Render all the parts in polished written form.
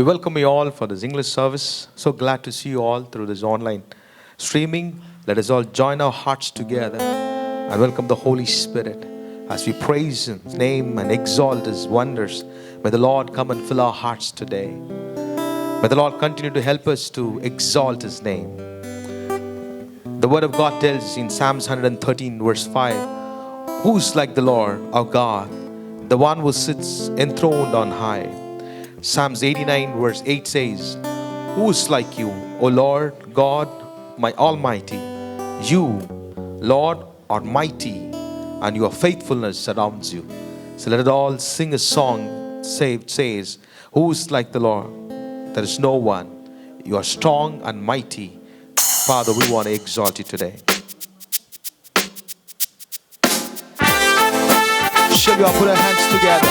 We welcome you all for this English service. So glad to see you all through this online streaming. Let us all join our hearts together and welcome the Holy Spirit as we praise His name and exalt His wonders. May the Lord come and fill our hearts today. May the Lord continue to help us to exalt His name. The Word of God tells in Psalms 113 verse 5, who's like the Lord our God, the one who sits enthroned on high. Psalms 89 verse 8 says, who is like you, O Lord God, my Almighty? You, Lord, are mighty, and your faithfulness surrounds you. So let us all sing a song. Says, who is like the Lord? There is no one. You are strong and mighty. Father, we want to exalt you today. Shall we all put our hands together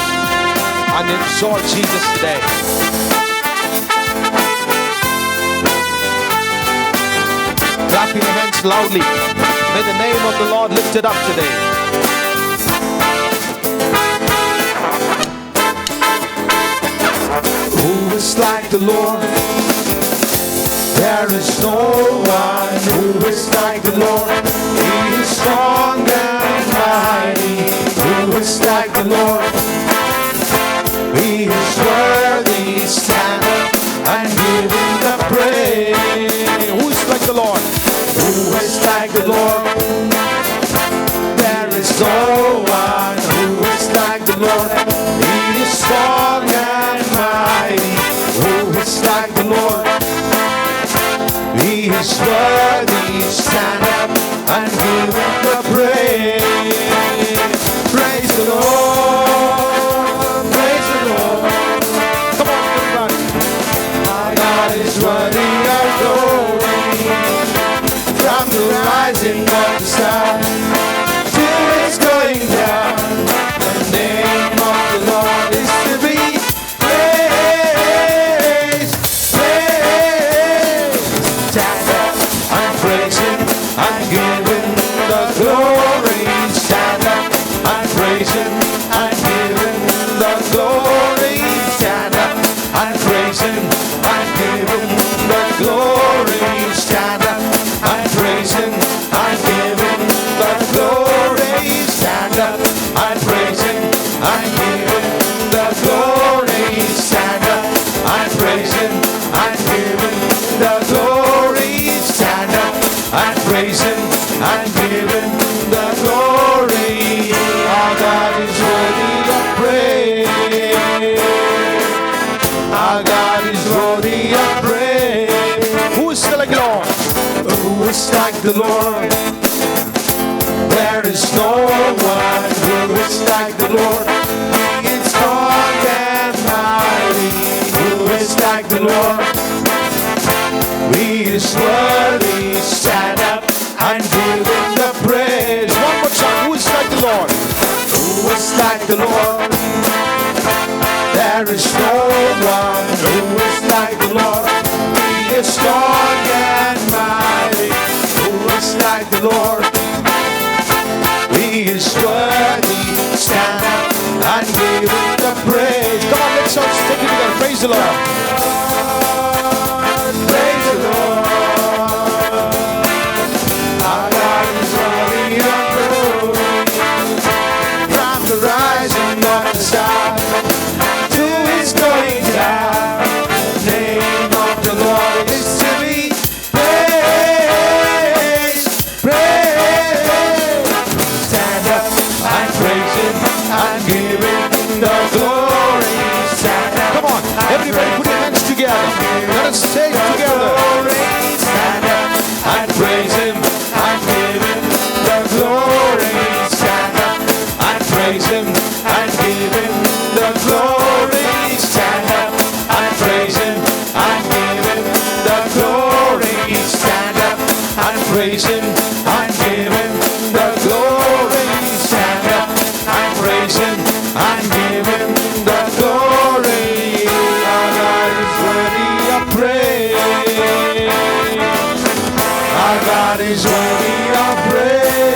and exalt Jesus today? Clapping your hands loudly. May the name of the Lord lifted up today. Who is like the Lord? There is no one who is like the Lord. He is strong and mighty. Who is like the Lord? He is worthy. Stand up and give Him the praise. Who is like the Lord? Who is like the Lord? There is no one who is like the Lord. He is strong and mighty. Who is like the Lord? He is worthy. Stand up and give Him the praise. Praise the Lord. Praise the Lord. Come on, everybody. My God is worthy of glory. From the rising of the sun till it's going down, the name of the Lord is to be praised. Praise. Stand up and praise Him and give Him the glory. Stand up and praise Him and give Him the glory. Stand up and praise Him and give Him the glory. Stand up and praise Him and give Him the glory. Stand up and praise Him and give Him the glory. Stand up and praise Him and give Him the glory. Stand up and praise Him and give Him the glory. Our God is worthy of praise. Our God is worthy of praise. Who is like the Lord? Who is like the Lord? There is no one who is like the Lord. He is strong and mighty. Who is like the Lord? He is worthy. Stand up and give Him the praise. One more time. Who is like the Lord? Who is like the Lord? There is no one who is like the Lord. He is strong and mighty. Who is like the Lord? He is worthy. Stand up and give Him the praise. Come on, let's all take it together. Praise the Lord. Praise the Lord. Our God is worthy of glory. From the rising of the sun to its going down, the name of the Lord is to be praised. Praise. Stand up and praise Him and give Him the glory. Stand up. Come on, everybody put your hands together. Let us say it together. Stand up and praise Him and give Him the glory. Stand up and praise Him and give Him the glory. Stand up and praise Him and give Him the glory. Stand up and praise Him and give Him the glory. Stand up and praise Him and give Him the glory. Our God is worthy of praise. Our God is worthy of praise.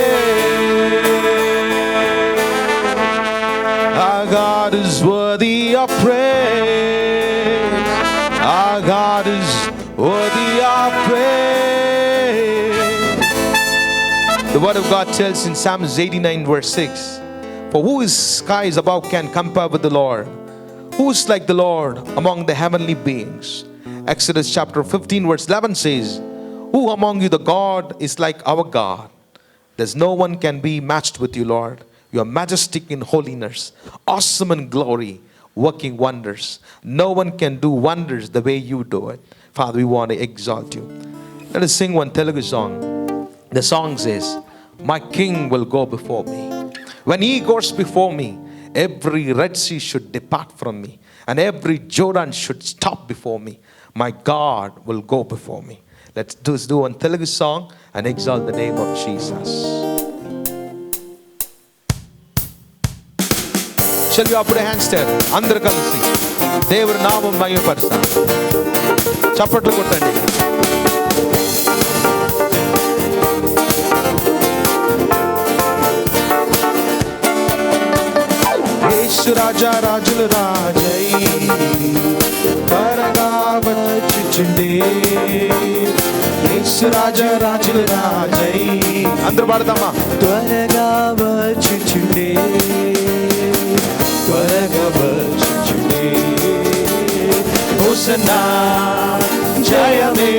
Our God is worthy of praise. worthy of praise. The word of God tells in Psalms 89 verse 6, for who is skies above can compare with the Lord? Who is like the Lord among the heavenly beings? Exodus chapter 15 verse 11 says, who among you the God is like our God? There's no one can be matched with you, Lord. You are majestic in holiness, awesome in glory, working wonders. No one can do wonders the way you do it. Father, we want to exalt you. Let us sing one Telugu song. The song says, my King will go before me. When he goes before me, every Red Sea should depart from me, and every Jordan should stop before me. My God will go before me. Let's do one Telugu song and exalt the name of Jesus. Shall we put a hand stand? Andaru kalisi దేవుని నామం మహిమపరుస్తాం. చప్పట్లు కొట్టండి. యేసు రాజా రాజుల రాజై త్వరగా వచ్చుచుండే. యేసు రాజా రాజుల రాజై అందరూ పాడతామా? త్వరగా వచ్చుచుండే, త్వరగా వచ్చుచుండే. హోసన్నా జయమే,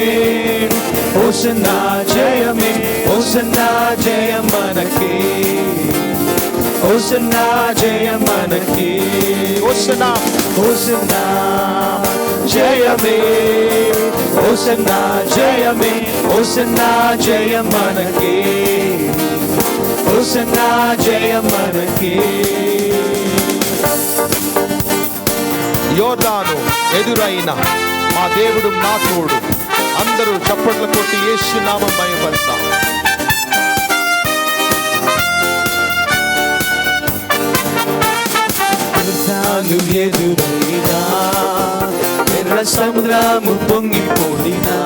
హోసన్నా జయమే, హోసన్నా జయం మనకే, హోసన్నా జయం మనకే. హోసన్నా హోసన్నా జయమే, హోసన్నా జయమే, హోసన్నా జయం మనకే, హోసన్నా జయం మనకే. యోర్దాను ఎదురైన మా దేవుడు నా తోడు. అందరూ చప్పట్లు కొట్టి యేసు నామం మహిమపరుస్తాం. యోర్దాను ఎదురైనా ఎర్ర సముద్రము పొంగిపోయినా,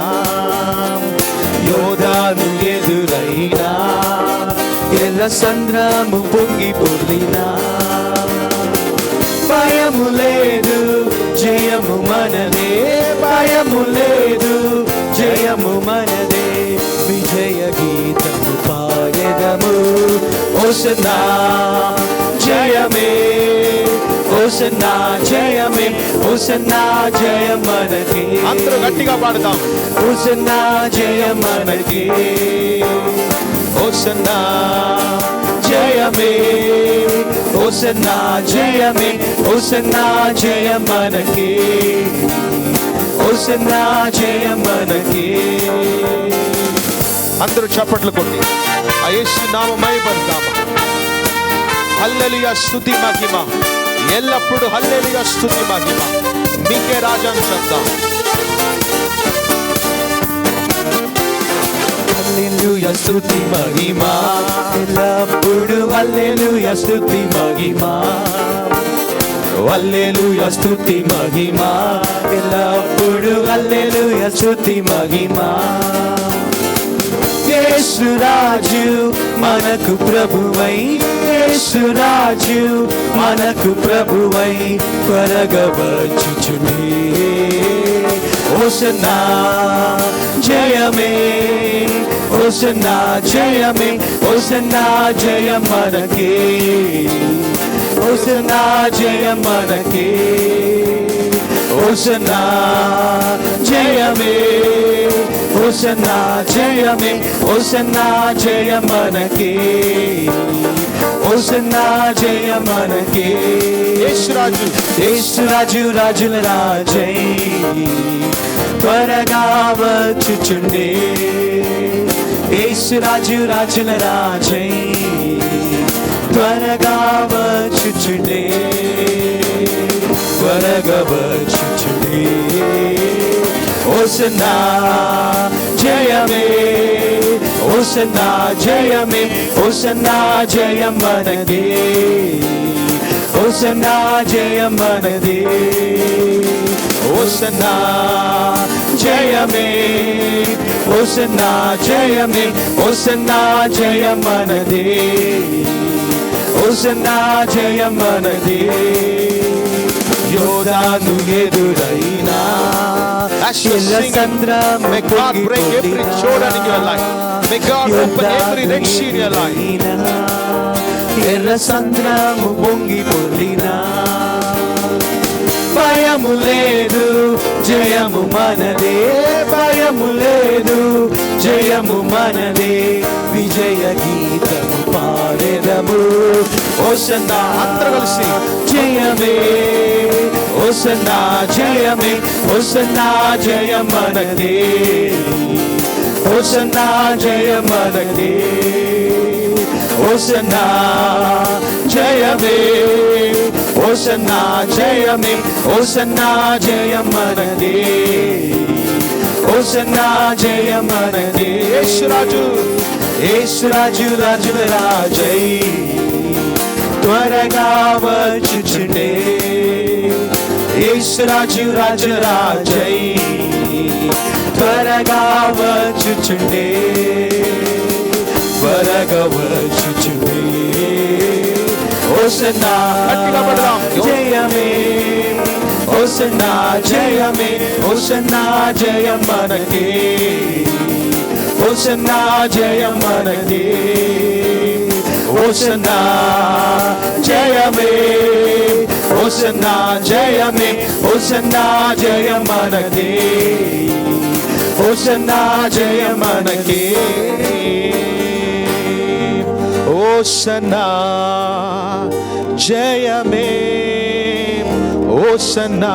యోర్దాను ఎదురైనా ఎర్ర సముద్రము పొంగిపోయినా, భయము లేదు జయము మనదే, భయము లేదు జయము మనదే. విజయ గీతము పాడెదము. హోసన్నా జయమే, హోసన్నా జయమే, హోసన్నా జయం మనకే. అందరూ గట్టిగా పాడతాం. హోసన్నా జయం మనకే, హోసన్నా జయమే, హోసన్నా జయమే, హోసన్నా జయం మనకే, హోసన్నా జయం మనకే. అందరూ చప్పట్లు కొట్టి ఆ యేసు నామం మహిమపరుద్దామా. హల్లెలూయా స్తుతి మహిమ ఎల్లప్పుడు, హల్లెలూయా స్తుతి మహిమ మీకే రాజాను చెప్తాం. హల్లెలూయా స్తుతి మహిమ ఎల్లప్పుడు, హల్లెలూయా స్తుతి మహిమ, హల్లెలూయా స్తుతి మహిమ ఎల్లప్పుడు, హల్లెలూయా స్తుతి మహిమ. యేసు రాజు మనకు ప్రభువై, యేసు రాజు మనకు ప్రభువై త్వరగా వచ్చుచుండే. హోసన్నా జయమే, హోసన్నా జయమే, హోసన్నా జయం మనకే, హోసన్నా జయం మనకే. హోసన్నా జయమే, హోసన్నా జయమే, హోసన్నా జయం మనకే, హోసన్నా జయం మనకే. యేసు రాజు, యేసు రాజు రాజుల రాజై త్వరగా వచ్చుచుండే. యేసు రాజు రాజుల రాజై త్వరగా వచ్చుచుండే, త్వరగా వచ్చుచుండే. హోసన్నా జయమే, హోసన్నా జయమే, హోసన్నా జయం మనదే, హోసన్నా జయం మనదే. హోసన్నా జయమే, హోసన్నా జయమే, హోసన్నా జయం మనదే, హోసన్నా జయం మనదే. యోధాను ఎదురైనా. As you sing, may God break every Jordan in your life. May God open every Red Sea in your life. ఎర్ర సంద్రము పొంగి పొర్లినా భయము లేదు జయము మనదే భయము లేదు జయము మనదే విజయ గీతము పాడెదము హోసన్నా అందరూ కలిసి జయమే హోసన్నా జయమే హోసన్నా జయం మనదే హోసన్నా జయం మనదే హోసన్నా జయమే హోసన్నా జయమే హోసన్నా జయం మనదే హోసన్నా జయం మనదే యేసురాజు యేసురాజు రాజుల రాజై త్వరగా వచ్చుచుండే యేసురాజు రాజుల రాజై త్వరగా వచ్చుచుండే త్వరగా వచ్చుచుండే హోసన్నా జయమే హోసన్నా జయమే హోసన్నా జయం మనకే హోసన్నా జయం మనకే హోసన్నా జయమే హోసన్నా జయమే హోసన్నా జయం మనకే హోసన్నా జయం మనకే హోసన్నా జయమే హోసన్నా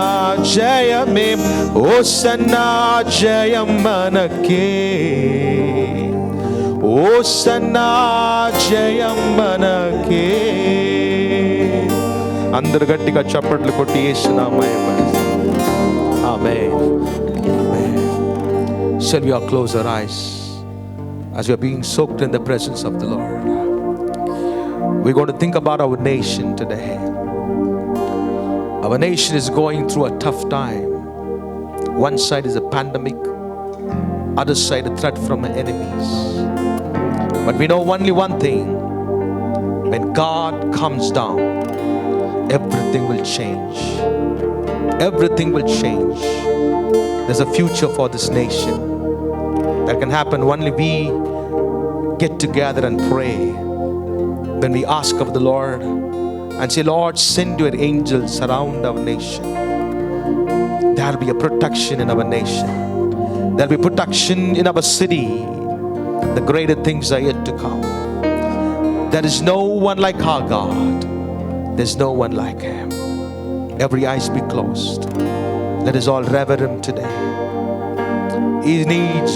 జయమే హోసన్నా జయం మనకే హోసన్నా జయం మనకే. అందరు గట్టిగా చప్పట్లు కొట్టి యేసునామమున ఆమేన్. Shall we all close our eyes as we are being soaked in the presence of the Lord? We're going to think about our nation today. Our nation is going through a tough time. One side is a pandemic, other side a threat from our enemies. But we know only one thing: when God comes down, everything will change. Everything will change. There's a future for this nation. That can happen only we get together and pray. When we ask of the Lord and say, Lord, send your angels around our nation. There will be a protection in our nation. There will be protection in our city. The greater things are yet to come. There is no one like our God. There's no one like Him. Every eyes be closed. Let us all rever Him today. He needs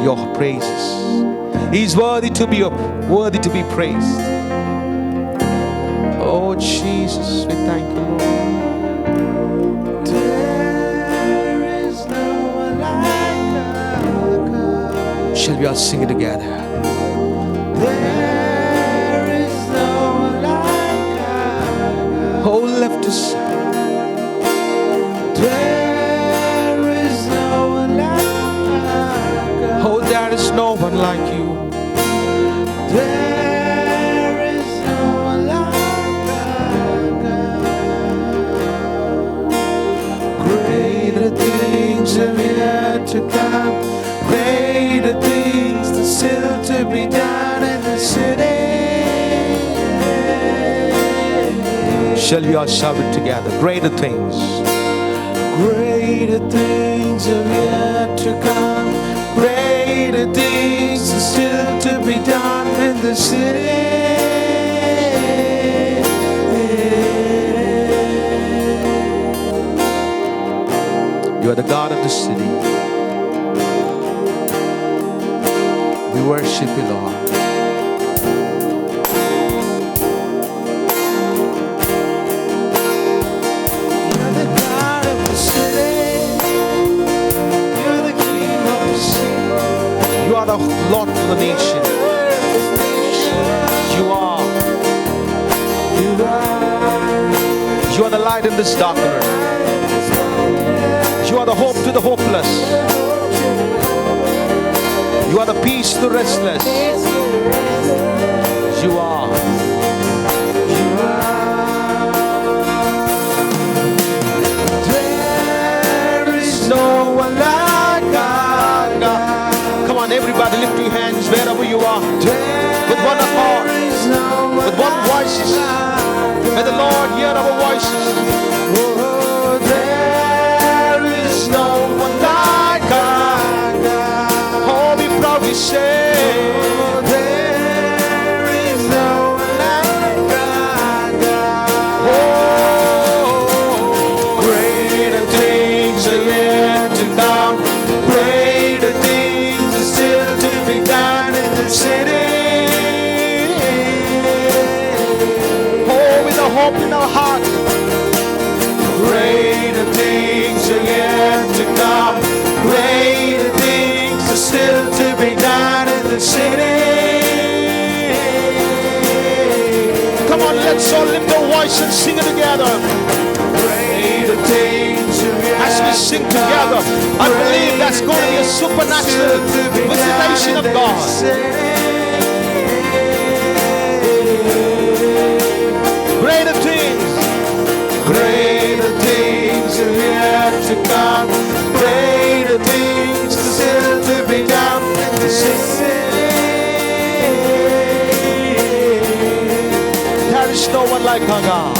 your praises. He's worthy to be praised. Oh Jesus, we thank you, Lord. There is no one like God. Shall we all sing it together? There is no one like God. Oh, left us. There is no one like God. Oh, there is no one like you. There is no one like God. Greater things are yet to come. Greater things are still to be done in the city. Shall we all shout it together? Greater things. Greater things are yet to come. Greater things are still to be done in the city. You are the God of the city. We worship you, Lord. You're the God of the city. You're the King of the city. You are the Lord of the nation. You are. You are the light in this darkness. You are the hope to the hopeless. You are the peace to the restless. You are. Everybody lift your hands wherever you are. With one accord, with one voices. May the Lord hear our voices. Oh, there is no one like God. Oh, we proudly say, oh, there is no one like God. Oh, greater things are yet to come. Greater things are still to be done in the city. Hope in our heart. Greater things are yet to come. Greater things are still to be done in the city. Come on, let's all lift our voice and sing it together. Greater things are yet as we sing together, I believe that's going to be a supernatural visitation of God. Greater things are yet to come. Greater things are still to be done in the city. There is no one like our God.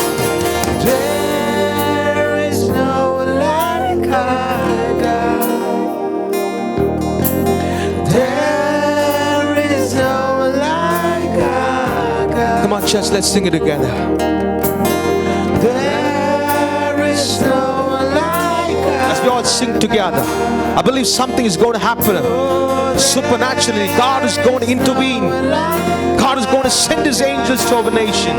There is no one like our God. There is no one like our God. Come on, church, let's sing it together. As we all sing together, I believe something is going to happen supernaturally. God is going to intervene. God is going to send His angels to our nation.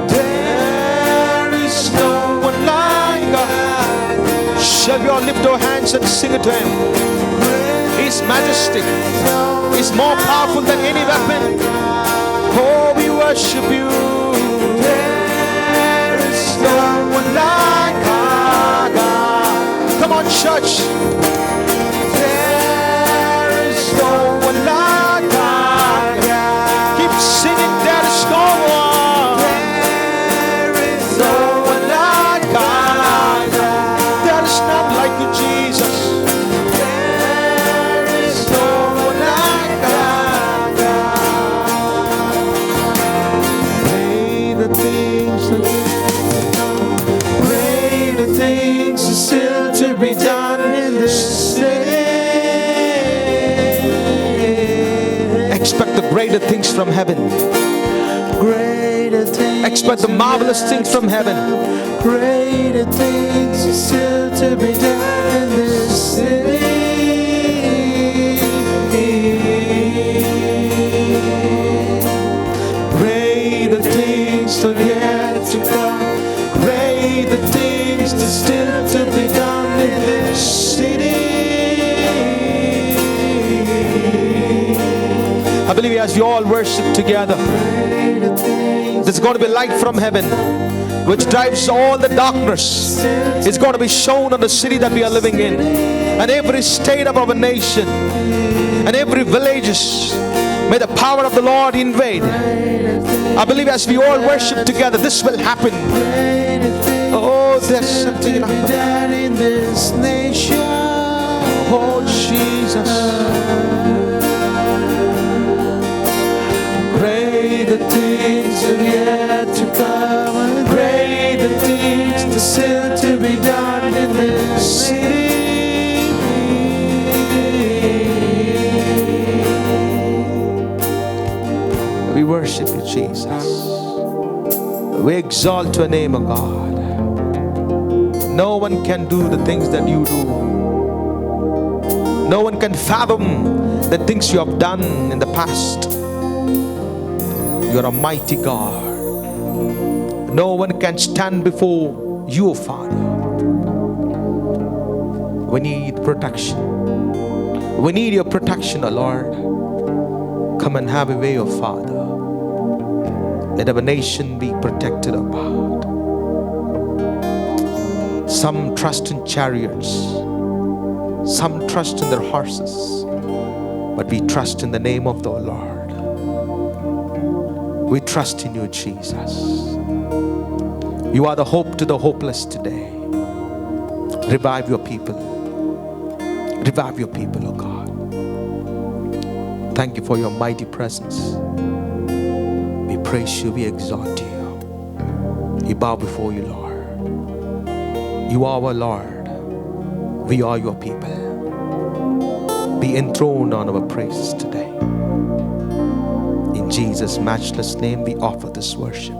There is no one like God. Shall we all lift our hands and sing it to Him? He's majestic. He's more powerful than any weapon. Oh, we worship You. No one like our God. Come on, church. There is no one like our God. Keep singing. There is no one. There is no one like our God. There is none like You, Jesus. There is no one like our God. Greater things are still to be done in this city. Expect the greater things from heaven. Greater things. Expect the marvelous things from heaven. Greater things are still to be done in this city. Greater things are yet to come. Greater things are still to be done in this city. I believe as you all worship together, there's going to be light from heaven which drives all the darkness. It's going to be shown on the city that we are living in, and every state of our nation, and every villages. May the power of the Lord invade. I believe as we all worship together, this will happen. Oh, there's something in this nation. Oh, Jesus. Greater things are yet to come. Greater things are still to be done in this city. We worship You, Jesus. We exalt Your name, O God. No one can do the things that You do. No one can fathom the things You have done in the past. You are a mighty God. No one can stand before You, Father. We need protection. We need Your protection, O Lord. Come and have a way, O Father. Let our nation be protected, O God. Some trust in chariots, some trust in their horses, but we trust in the name of the Lord. We trust in You, Jesus. You are the hope to the hopeless today. Revive Your people. Revive Your people, O God. Thank you for your mighty presence. We praise you, we exalt you. We bow before you, Lord. You are our Lord. We are your people. Be enthroned on our praises today. In Jesus' matchless name we offer this worship.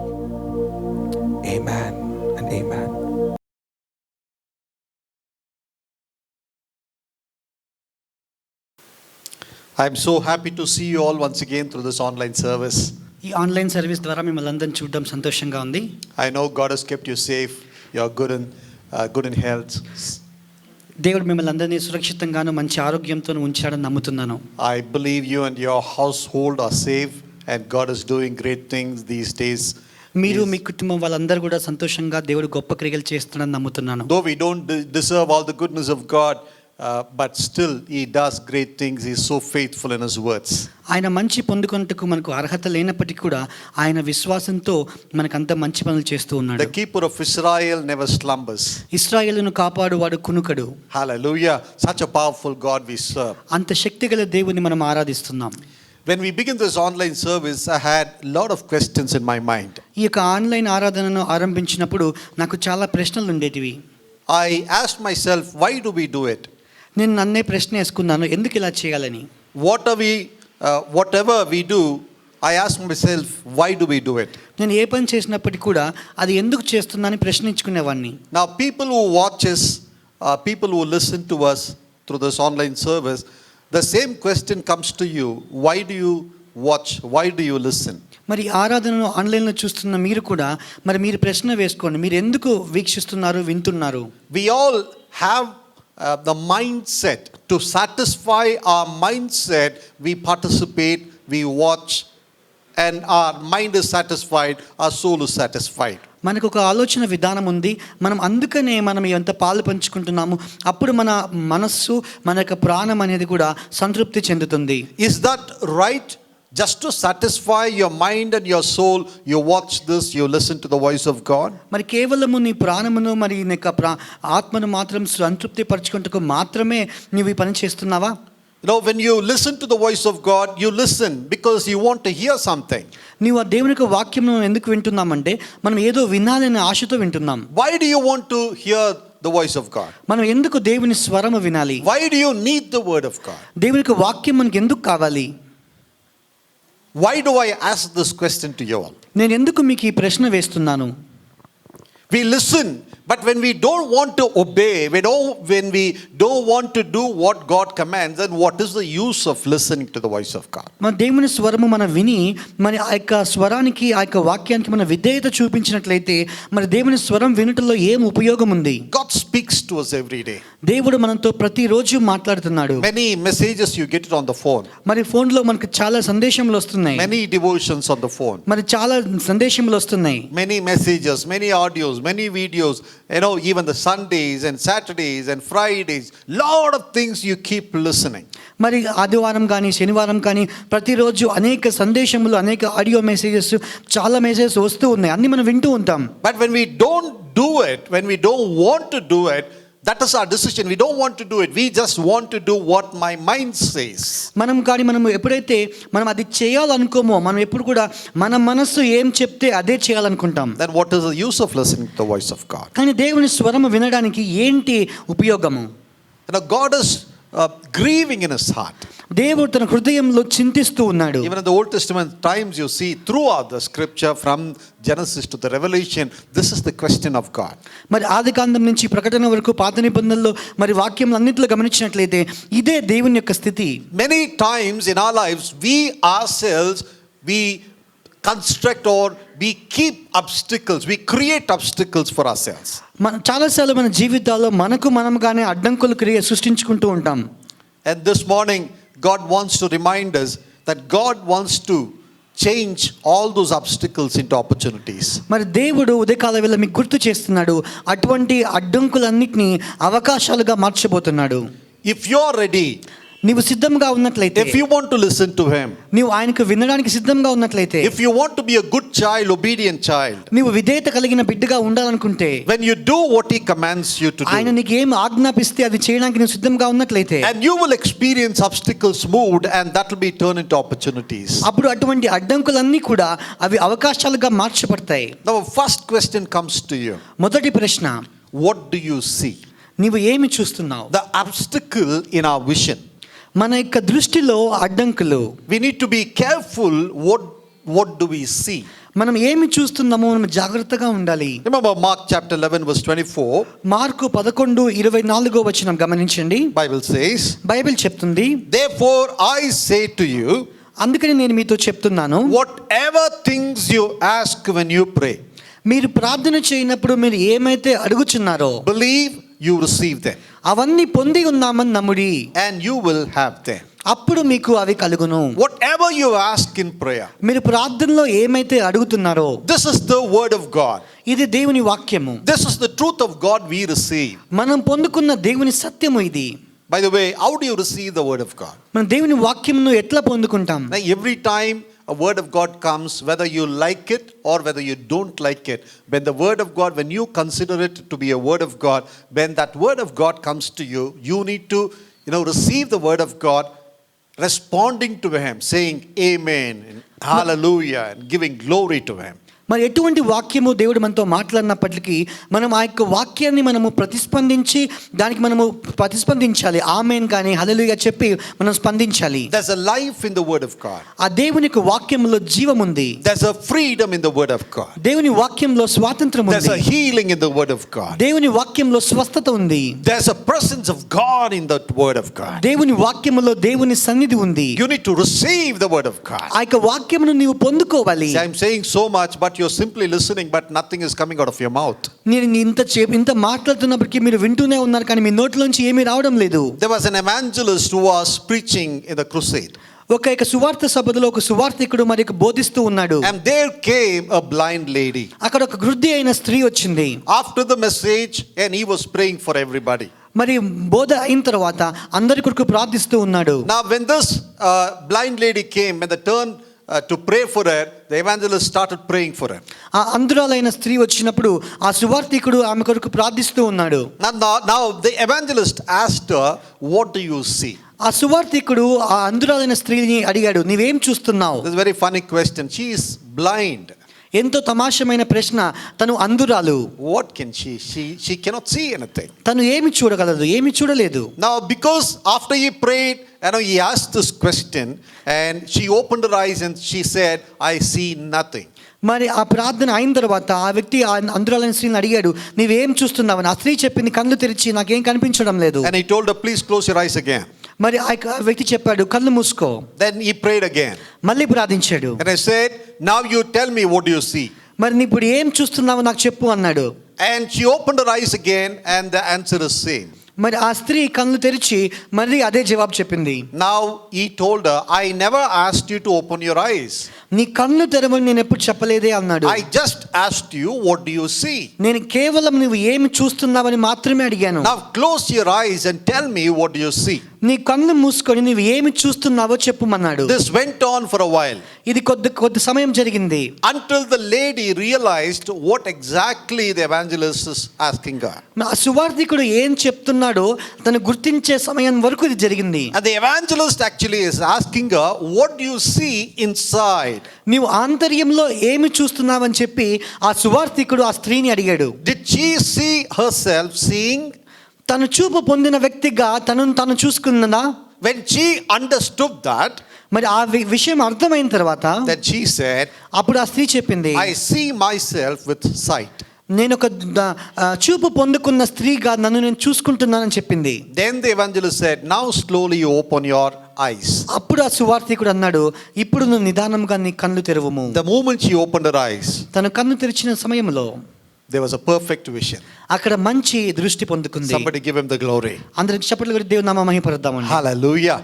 Amen and amen. I'm so happy to see you all once again through this online service. ఈ online service ద్వారా మిమ్మల్ని అందరిని చూడడం సంతోషంగా ఉంది. I know God has kept you safe. You're good in health. దేవుడు మిమ్మల్ని అందరినీ సురక్షితంగాను మంచి ఆరోగ్యంతో ఉంచాడని నమ్ముతున్నాను. I believe you and your household are safe and God is doing great things these days. మీరు మీ కుటుంబం వాళ్ళందరూ కూడా సంతోషంగా దేవుడు గొప్ప క్రియలు చేస్తున్నాడని నమ్ముతున్నాను. Though we don't deserve all the goodness of God, but still He does great things. He's so faithful in His words. ఆయన మంచి పొందుకొనుటకు మనకు అర్హత లేనప్పటికీ కూడా ఆయన విశ్వాసంతో మనకంత మంచి పనులు చేస్తూ ఉన్నాడు. The keeper of Israel never slumbers. ఇశ్రాయేలును కాపాడువాడు కునుకడు. Hallelujah. Such a powerful God we serve. అంత శక్తిగల దేవుని మనం ఆరాధిస్తున్నాం. When we begin this online service, I had a lot of questions in my mind. ఈ యొక్క ఆన్లైన్ ఆరాధనను ఆరంభించినప్పుడు నాకు చాలా ప్రశ్నలు ఉండేటివి. I asked myself, why do we do it? నేను నన్నే ప్రశ్న వేసుకున్నాను, ఎందుకు ఇలా చేయాలని. Whatever we do, I ask myself, why do we do it? నేను ఏ పని చేసినప్పటికీ కూడా అది ఎందుకు చేస్తున్నానని ప్రశ్నించుకునేవాడిని. Now, people who watch us, people who listen to us through this online service, the same question comes to you. Why do you watch? Why do you listen? మరి ఆరాధనను ఆన్లైన్లో చూస్తున్న మీరు కూడా మరి మీరు ప్రశ్న వేసుకోండి, మీరు ఎందుకు వీక్షిస్తున్నారు, వింటున్నారు. We all have the mindset. To satisfy our mindset, we participate, we watch, and our mind is satisfied, our soul is satisfied. మనకు ఒక ఆలోచన విధానం ఉంది, మనం అందుకనే మనం ఎంత పాలు పంచుకుంటున్నాము, అప్పుడు మన మనస్సు మన యొక్క ప్రాణం అనేది కూడా సంతృప్తి చెందుతుంది. Is that right? Just to satisfy your mind and your soul, you watch this, you listen to the voice of God? మరి కేవలము నీ ప్రాణమును మరి నీ యొక్క ఆత్మను మాత్రం సంతృప్తి పరచుకుంటకు మాత్రమే నీవు ఈ పని చేస్తున్నావా? You know, when you listen to the voice of God, you listen because you want to hear something. నీవు ఆ దేవుని యొక్క వాక్యమును ఎందుకు వింటున్నామంటే మనం ఏదో వినాలనే ఆశతో వింటున్నాం. Why do you want to hear the voice of God? మనం ఎందుకు దేవుని స్వరము వినాలి? Why do you need the word of God? దేవుని యొక్క వాక్యం మనకు ఎందుకు కావాలి? Why do I ask this question to you all? నేను ఎందుకు మీకు ఈ ప్రశ్న వేస్తున్నాను? We listen, but when we don't want to obey, when we don't want to do what God commands, then what is the use of listening to the voice of God? మన దేవుని స్వరము మనం విని మరి ఆ యొక్క స్వరానికి ఆ యొక్క వాక్యానికి మన విధేయత చూపించినట్లయితే మరి దేవుని స్వరం వినుటలో ఏం ఉపయోగం ఉంది? God speaks to us every day. దేవుడు మనతో ప్రతిరోజు మాట్లాడుతున్నాడు. Many messages you get it on the phone. మరి ఫోన్లో మనకు చాలా సందేశములు వస్తున్నాయి. Many devotions on the phone. మరి చాలా సందేశములు వస్తున్నాయి. Many messages, many audios, many videos. You know, even the Sundays and Saturdays and Fridays, lot of things you keep listening. మరి ఆదివారం కానీ శనివారం కానీ ప్రతిరోజు అనేక సందేశములు, అనేక ఆడియో మెసేజెస్, చాలా మెసేజెస్ వస్తూ ఉన్నాయి, అన్ని మనం వింటూ ఉంటాం. But when we don't do it, when we don't want to do it, that is our decision. We don't want to do it. We just want to do what my mind says. మనం ఎప్పుడైతే మనం అది చేయాలనుకోమో, మనం ఎప్పుడు కూడా మన మనస్సు ఏం చెప్తే అదే చేయాలనుకుంటాం. Then what is the use of listening to the voice of God? కానీ దేవుని స్వరము వినడానికి ఏంటి ఉపయోగము? You know, God is grieving in His heart. దేవుడు తన హృదయంలో చింతిస్తూ ఉన్నాడు. Even in the Old Testament times, you see throughout the scripture from Genesis to the Revelation, this is the question of God. మరి ఆదికాండం నుంచి ప్రకటన వరకు పాత నిబంధనలో మరి వాక్యములన్నిటిలో గమనించినట్లయితే ఇదే దేవుని యొక్క స్థితి. Many times in our lives, we ourselves, we construct or we keep obstacles, we create obstacles for ourselves. చాలాసార్లు మన జీవితాల్లో మనగానే అడ్డంకులు సృష్టించుకుంటూ ఉంటాం. And this morning God wants to remind us that God wants to change all those obstacles into opportunities. మరి దేవుడు ఉదయకాల వేళ మీకు గుర్తు చేస్తున్నాడు, అటువంటి అడ్డంకులన్నిటిని అవకాశాలుగా మార్చబోతున్నాడు. If you are ready, నీవు సిద్ధంగా ఉన్నట్లయితే, if you want to listen to him, నీవు ఆయనకు వినడానికి సిద్ధంగా ఉన్నట్లయితే, if you want to be a good child, obedient child, నీవు విధేయత కలిగిన బిడ్డగా ఉండాలనుకుంటే, when you do what he commands you to ఆయన do, నీకు ఏం ఆజ్ఞాపిస్తే అది చేయడానికి నువ్వు సిద్ధంగా ఉన్నట్లయితే, and you will experience obstacles moved, and that will be turned into opportunities. అప్పుడు అటువంటి అడ్డంకులన్నీ కూడా అవి అవకాశాలుగా మార్చబడతాయి. Now, first question comes to you. మొదటి ప్రశ్న, What do you see? నీవు ఏమి చూస్తున్నావు? The obstacle in our vision. మన యొక్క దృష్టిలో అడ్డంకులు. We need to be careful. What do we see? మనం ఏమి చూస్తున్నామో మనం జాగ్రత్తగా ఉండాలి. Remember Mark chapter 11 verse 24. Mark 11:24 వచనం గమనించండి. Bible says, బైబిల్ చెప్తుంది, therefore I say to you, అందుకని నేను మీతో చెప్తున్నాను, whatever things you ask when you pray, మీరు ప్రార్థన చేయనప్పుడు మీరు ఏమైతే అడుగుచున్నారో believe you receive them, అవన్నీ పొంది ఉన్నామని నమ్ముడి, and you will have them. అప్పుడు మీకు అవి కలుగును. Whatever you ask in prayer, మీరు ప్రార్థనలో ఏమైతే అడుగుతున్నారో, this is the word of God. ఇది దేవుని వాక్యము. This is the truth of God we receive. మనం పొందుకున్న దేవుని సత్యము ఇది. By the way, how do you receive the word of God? మనం దేవుని వాక్యమును ఎట్లా పొందుకుంటాం? Now, every time a word of God comes, whether you like it or whether you don't like it, when the word of God, when you consider it to be a word of God, when that word of God comes to you, you need to, receive the word of God, responding to him, saying amen and hallelujah and giving glory to him. మరి ఎటువంటి వాక్యము దేవుడు మనతో మాట్లాడినప్పటికీ మనం ఆ యొక్క వాక్యాన్ని మనము ప్రతిస్పందించాలి. ఆమేన్ కానీ హల్లెలూయా చెప్పి మనం స్పందించాలి. There's a life in the word of God. ఆ దేవుని యొక్క వాక్యములో జీవం ఉంది. There's a freedom in the word of God. దేవుని వాక్యంలో స్వాతంత్రం ఉంది. There's a healing in the word of God. దేవుని వాక్యంలో స్వస్థత ఉంది. There's a presence of God in that word of God. దేవుని వాక్యములో దేవుని సన్నిధి ఉంది. You need to receive the word of God. ఆ యొక్క వాక్యమును నీవు పొందుకోవాలి. See, I'm saying so much, but you're simply listening, but nothing is coming out of your mouth. నేను ఇంత మాట్లాడుతున్నప్పటికీ మీరు వింటూనే ఉన్నారు, కానీ మీ నోట్లోంచి ఏమీ రావడం లేదు. There was an evangelist who was preaching in the crusade. ఒక సువార్త సభలో ఒక సువార్తికుడు మరి బోధిస్తూ ఉన్నాడు. And there came a blind lady. అక్కడ ఒక వృద్ధి అయిన స్త్రీ వచ్చింది. After the message, and he was praying for everybody. మరి బోధ అయిన తర్వాత అందరి కొరకు ప్రార్థిస్తూ ఉన్నాడు. Now when this blind lady came, when the turn to pray for her, the evangelist started praying for her. ఆ అంధురాలైన స్త్రీ వచ్చినప్పుడు ఆ సువార్తికుడు ఆమె కొరకు ప్రార్థిస్తూ ఉన్నాడు. Now the evangelist asked her, what do you see? ఆ సువార్తికుడు ఆ అంధురాలైన స్త్రీని అడిగాడు, నీవేం చూస్తున్నావు? This is a very funny question. She is blind. ఎంతో తమాషమైన ప్రశ్న. తను అంధురాలు. What can she cannot see anything. తను ఏమి చూడగలదు? ఏమి చూడలేదు. Now because after he prayed, he asked this question, and she opened her eyes and she said, I see nothing. మరి ఆ ప్రార్థన అయిన తర్వాత ఆ వ్యక్తి ఆ అంధురాలైన స్త్రీని అడిగాడు, నీవేం చూస్తున్నావు? ఆ స్త్రీ చెప్పింది, కళ్ళు తెరిచి నాకేం కనిపించడం లేదు. And he told her, please close your eyes again. మరి ఆ వ్యక్తి చెప్పాడు, కళ్ళు మూసుకో. Then he prayed again. మళ్ళీ ప్రార్థించాడు. And I said, now you tell me, what do you see? మరి నీ ఇప్పుడు ఏం చూస్తున్నావు నాకు చెప్పు అన్నాడు. And she opened her eyes again, and the answer is same. మరి ఆ స్త్రీ కళ్ళు తెరిచి మళ్ళీ అదే జవాబు చెప్పింది. Now he told her, I never asked you to open your eyes. నీ కళ్ళు తెరవని నేను ఎప్పుడు చెప్పలేదే అన్నాడు. I just asked you, what do you see? నేను కేవలం నువ్వు ఏమి చూస్తున్నావని మాత్రమే అడిగాను. Now close your eyes and tell me, what do you see? నీ కళ్ళు మూసుకొని నువ్వు ఏమి చూస్తున్నావో చెప్పుమన్నాడు. This went on for a while. ఇది కొద్ది సమయం జరిగింది. Until the lady realized what exactly the evangelist is asking her. ఆ సువార్తికుడు ఏం చెప్తున్నాడో తను గుర్తించే సమయం వరకు ఇది జరిగింది. And the evangelist actually is asking her, what do you see inside? నీవు ఆంతర్యంలో ఏమి చూస్తున్నావని చెప్పి ఆ సువార్తికుడు ఆ స్త్రీని అడిగాడు. Did she see herself seeing? తను చూపు పొందిన వ్యక్తిగా తను చూసుకున్నదా? When she understood that, మరి ఆ విషయం అర్థమైన తర్వాత then she said, అప్పుడు ఆ స్త్రీ చెప్పింది, I see myself with sight. నేను ఒక చూపు పొందుకున్న స్త్రీగా నన్ను నేను చూసుకుంటున్నానని చెప్పింది. Then the evangelist said, now slowly you open your eyes. అప్పుడు ఆ సువార్తికుడు అన్నాడు, ఇప్పుడు నువ్వు నిదానంగా నీ కళ్ళు తెరవుము. The moment she opened her eyes, తను కన్ను తెరిచిన సమయంలో there was a perfect vision. అక్కడ మంచి దృష్టి పొందుకుంది. Somebody give him the glory. అందరికి చప్పట్లు కొట్టి దేవుని నామమును మహిమపరుద్దామండి. Hallelujah.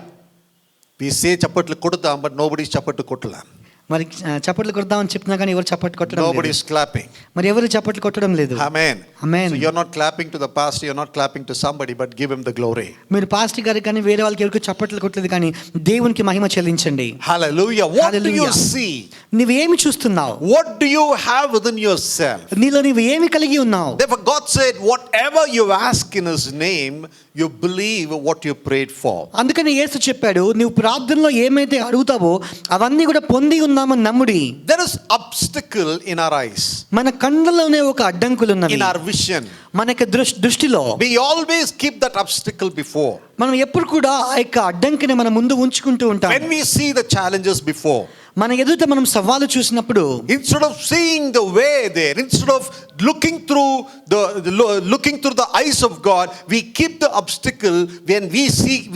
We say చప్పట్లు కొడతాం, but nobody చప్పట్లు కొట్టలేం. మరి చప్పట్లు కొడదామని చెప్తున్నా కానీ ఎవరు చప్పట్లు కొట్టడం Nobody లేదు. is clapping. మరి ఎవరు చప్పట్లు కొట్టడం లేదు. Amen. Amen. So you're not clapping to the pastor, you're not clapping to somebody, but give him the glory. మీరు పాస్టర్ గారికి కానీ వేరే వాళ్ళకి ఎవరికి చప్పట్లు కొట్టలేదు కానీ దేవునికి మహిమ చెల్లించండి. Hallelujah. What do you Hallelujah. see? నువ్వు ఏమి చూస్తున్నావు? What do you have within yourself? నీలో నువ్వు ఏమి కలిగి ఉన్నావు? Therefore God said, whatever you ask in his name, you believe what you prayed for. అందుకని యేసు చెప్పాడు, నువ్వు ప్రార్థనలో ఏమైతే అడుగుతావో అవన్నీ కూడా పొంది ఉన్నామని నమ్ముడి. There is obstacle in our eyes, మన కళ్ళలోనే ఒక అడ్డంకులు ఉన్నవి. in our vision. మనకి దృష్టిలో We always keep that obstacle before. మనం ఎప్పుడు కూడా ఆ యొక్క అడ్డంకిని మన ముందు ఉంచుకుంటూ ఉంటాం. When we see the challenges before, మన ఎదుట మనం సవాలు చూసినప్పుడు instead of seeing the way there, instead of looking through the eyes of God, we keep the obstacle. When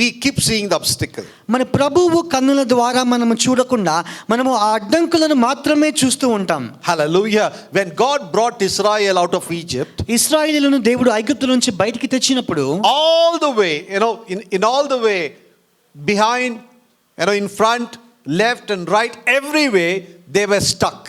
we keep seeing the obstacle. మన ప్రభువు కన్నుల ద్వారా మనము చూడకుండా మనము ఆ అడ్డంకులను మాత్రమే చూస్తూ ఉంటాం. Hallelujah. When God brought Israel out of Egypt, ఇశ్రాయేలును దేవుడు ఐగుప్తు నుంచి బయటికి తెచ్చినప్పుడు all the way, in all the way, behind, in front, left and right, every way they were stuck.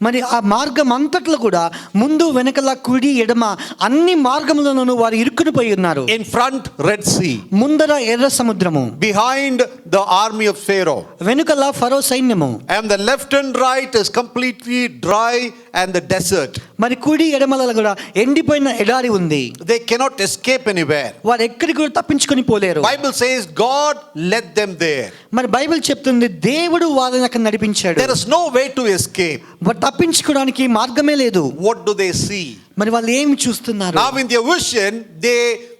మరి ఆ మార్గం అంతట్లో కూడా ముందు వెనకల కుడి ఎడమ అన్ని మార్గములను వారు ఇరుక్కుని పోయి ఉన్నారు. In front, Red Sea. ముందర ఎర్ర సముద్రము, Behind, the army of Pharaoh. వెనుకల ఫరో సైన్యము. And the left and right is completely dry and the desert. మరి కుడి ఎడమల కూడా ఎండిపోయిన ఎడారి ఉంది. They cannot escape anywhere. వారు ఎక్కడికి కూడా తప్పించుకొని పోలేరు. Bible says God led them there. మరి బైబిల్ చెప్తుంది దేవుడు వారిని అక్కడ నడిపించాడు. There is no way to escape. వారు తప్పించుకోవడానికి మార్గమే లేదు. What do they see? మరి వాళ్ళు ఏమి చూస్తున్నారు? Now in their vision,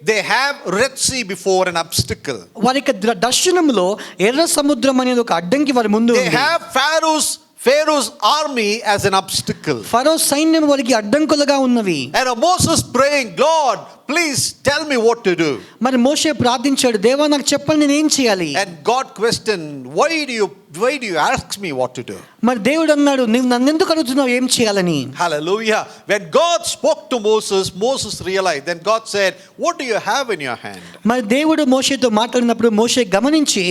they have Red Sea before, an obstacle. వారి యొక్క దర్శనంలో ఎర్ర సముద్రం అనేది ఒక అడ్డంకి వారి ముందు They ఉంది. have Pharaoh's army as an obstacle. ఫరో సైన్యం వారికి అడ్డంకులుగా ఉన్నవి. And Moses praying, Lord, please tell me what to do. మరి మోషే ప్రార్థించాడు, దేవా నాకు చెప్పండి నేను ఏం చేయాలి? And God questioned, why do you ask me what to do? మరి దేవుడు అన్నాడు, నువ్వు నన్ను ఎందుకు అడుగుతున్నావు ఏం చేయాలని? Hallelujah. When God spoke to Moses realized. Then God said, what do you have in your hand? మరి దేవుడు మోషేతో మాట్లాడినప్పుడు మోషే గమనించి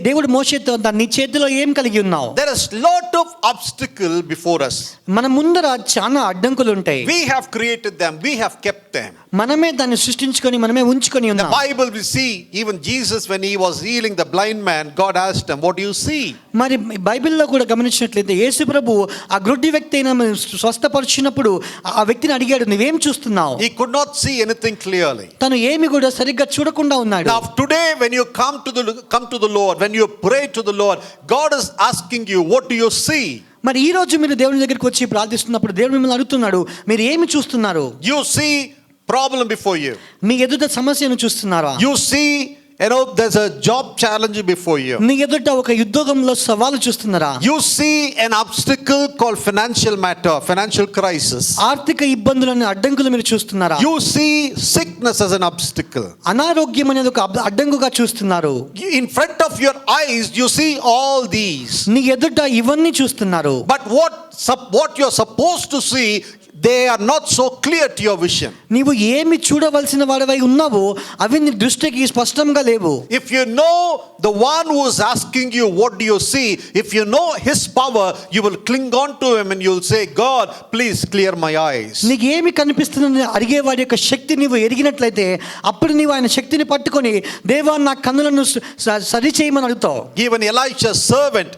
దేవుడు మోషేతో నీ చేతిలో ఏం కలిగి ఉన్నావు? There is lot of obstacle before us. మన ముందర చాలా అడ్డంకులు ఉంటాయి. We have created them. We have kept them. మనమే దాన్ని సృష్టించుకొని మనమే ఉంచుకొని The ఉన్నాం. Bible we see, even Jesus when he was healing the blind man, God asked him, what do you see? మరి బైబిల్లో కూడా గమనించినట్లయితే యేసు ప్రభు ఆ గ్రుడ్డి వ్యక్తి అయిన స్వస్థపరిచినప్పుడు ఆ వ్యక్తిని అడిగాడు, నువ్వేం చూస్తున్నావు? He could not see anything clearly. తను ఏమి కూడా సరిగ్గా చూడకుండా ఉన్నాడు. Now today when you come to the Lord, when you pray to the Lord, God is asking you, what do you see? మరి ఈ రోజు మీరు దేవుని దగ్గరికి వచ్చి ప్రార్థిస్తున్నప్పుడు దేవుడు మిమ్మల్ని అడుగుతున్నాడు, మీరు ఏమి చూస్తున్నారు? You see problem before you. మీ ఎదుట సమస్యను చూస్తున్నారా? You see, there's a job challenge before you. మీ ఎదుట ఒక ఉద్యోగంలో సవాలు చూస్తున్నారా? You see an obstacle called financial crisis. ఆర్థిక ఇబ్బందులను అడ్డంకులు మీరు చూస్తున్నారా? You see sickness as an obstacle. అనారోగ్యం అనేది ఒక అడ్డంకుగా చూస్తున్నారు. In front of your eyes you see all these. నీ ఎదుట ఇవన్నీ చూస్తున్నారు. But what you're supposed to see, they are not so clear to your vision. నీవు ఏమి చూడవలసిన వాడివై ఉన్నావో అవి నీ దృష్టికి స్పష్టంగా లేవు. If you know the one who is asking you what do you see, if you know his power, you will cling on to him and you'll say, God, please clear my eyes. నీకు ఏమి కనిపిస్తుందని అడిగేవాడి యొక్క శక్తి నీవు ఎరిగినట్లయితే అప్పుడు నీవు ఆయన శక్తిని పట్టుకొని దేవా నా కన్నులను సరి చేయమని అడుగుతావు. Even Elisha's servant,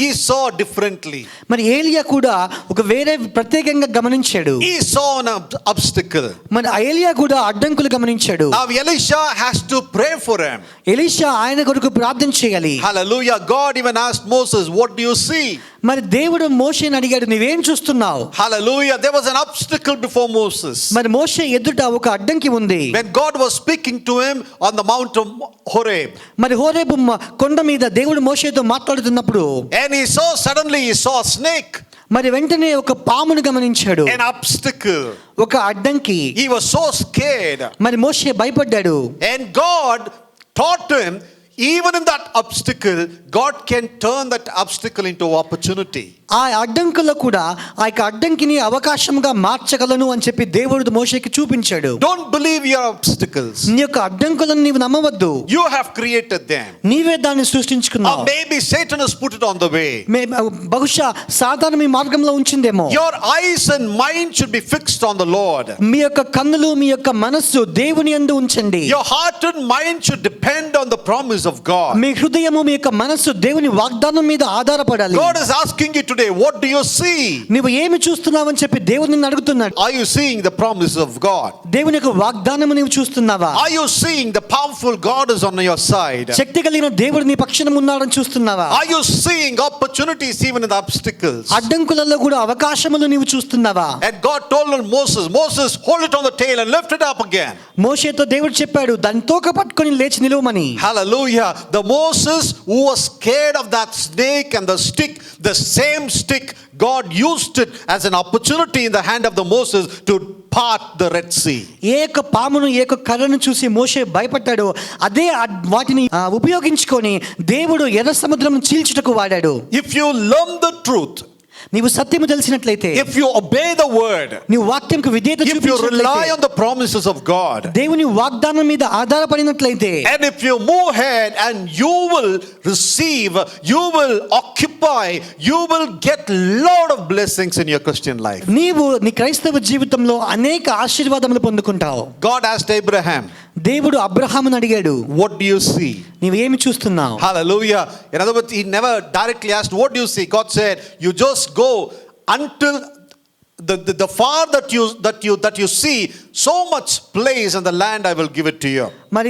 he saw differently. మరి ఏలియా కూడా ఒక వేరే ప్రత్యేకంగా గమనించాడు. He saw an obstacle. మరి ఏలియా కూడా అడ్డంకులు గమనించాడు. Now Elisha has to pray for him. Elisha ఆయన కొరకు ప్రార్థన చేయాలి. Hallelujah. God even asked Moses, what do you see? మరి దేవుడు మోషేని అడిగాడు, నువ్వేం చూస్తున్నావు? Hallelujah. There was an obstacle before Moses. మరి మోషే ఎదుట ఒక అడ్డంకి ఉంది. When God was speaking to him on the Mount of Horeb. మరి హోరేబు కొండ మీద దేవుడు మోషేతో మాట్లాడుతున్నప్పుడు And suddenly he saw a snake. మరి వెంటనే ఒక పామును గమనించాడు. An obstacle. ఒక అడ్డంకి. He was so scared. మరి మోషే భయపడ్డాడు. And God taught him, even in that obstacle, God can turn that obstacle into opportunity. ఆ అడ్డంకుల్లో కూడా ఆ యొక్క అడ్డంకిని అవకాశంగా మార్చగలను అని చెప్పి దేవుడు మోషేకి చూపించాడు. Don't believe your obstacles. నీ యొక్క అడ్డంకులను నీవు నమ్మవద్దు. You have created them. నీవే దాన్ని Or సృష్టించుకున్నావు. maybe Satan has put it on the way. బహుశా సాతాను మీ మార్గంలో ఉంచిందేమో. Your eyes and mind should be fixed on the Lord. మీ యొక్క కన్నులు మీ యొక్క మనస్సు దేవుని యందు ఉంచండి. Your heart and mind should depend on the promise of God. మీ హృదయము మీ యొక్క మనస్సు దేవుని వాగ్దానం మీద ఆధారపడాలి. God is asking you today, what do you see? నీవు ఏమి చూస్తున్నావని చెప్పి దేవుడు నిన్ను అడుగుతున్నాడు. Are you seeing the promise of God? దేవుని యొక్క వాగ్దానము నీవు చూస్తున్నావా? Are you seeing the powerful God is on your side? శక్తి కలిగిన దేవుడు నీ పక్షాన ఉన్నాడని చూస్తున్నావా? Are you seeing opportunities even in the obstacles? అడ్డంకులలో కూడా అవకాశములు నీవు చూస్తున్నావా? And God told Moses, Moses, hold it on the tail and lift it up again. మోషేతో దేవుడు చెప్పాడు దాని తోక పట్టుకొని లేచి నిలువమని. Hallelujah. The Moses who was scared of that snake and the stick, the same stick, God used it as an opportunity in the hand of the Moses to part the Red Sea. ఏక పామును ఏక కర్రను చూసి మోషే భయపడ్డాడు. అదే వాటిని ఉపయోగించుకొని దేవుడు ఎర్ర సముద్రం చీల్చుటకు వాడాడు. If you learn the truth, నీవు సత్యము తెలిసినట్లయితే, if you obey the word, నీవు వాక్యంకు విధేయత if you rely చూపించినట్లయితే, on the promises of God, దేవుని వాగ్దానం మీద ఆధారపడినట్లయితే, and if you move ahead and you will receive, you will occupy, you will get lot of blessings in your Christian life. నీవు నీ క్రైస్తవ జీవితంలో అనేక ఆశీర్వాదములు పొందుకుంటావు. God asked Abraham, దేవుడు అబ్రహామును అడిగాడు, what do you see? నీవు ఏమి చూస్తున్నావు? Hallelujah. In other words, he never directly asked, what do you see? God said, you just go until the far that you see so much place in the land, I will give it to you. మరి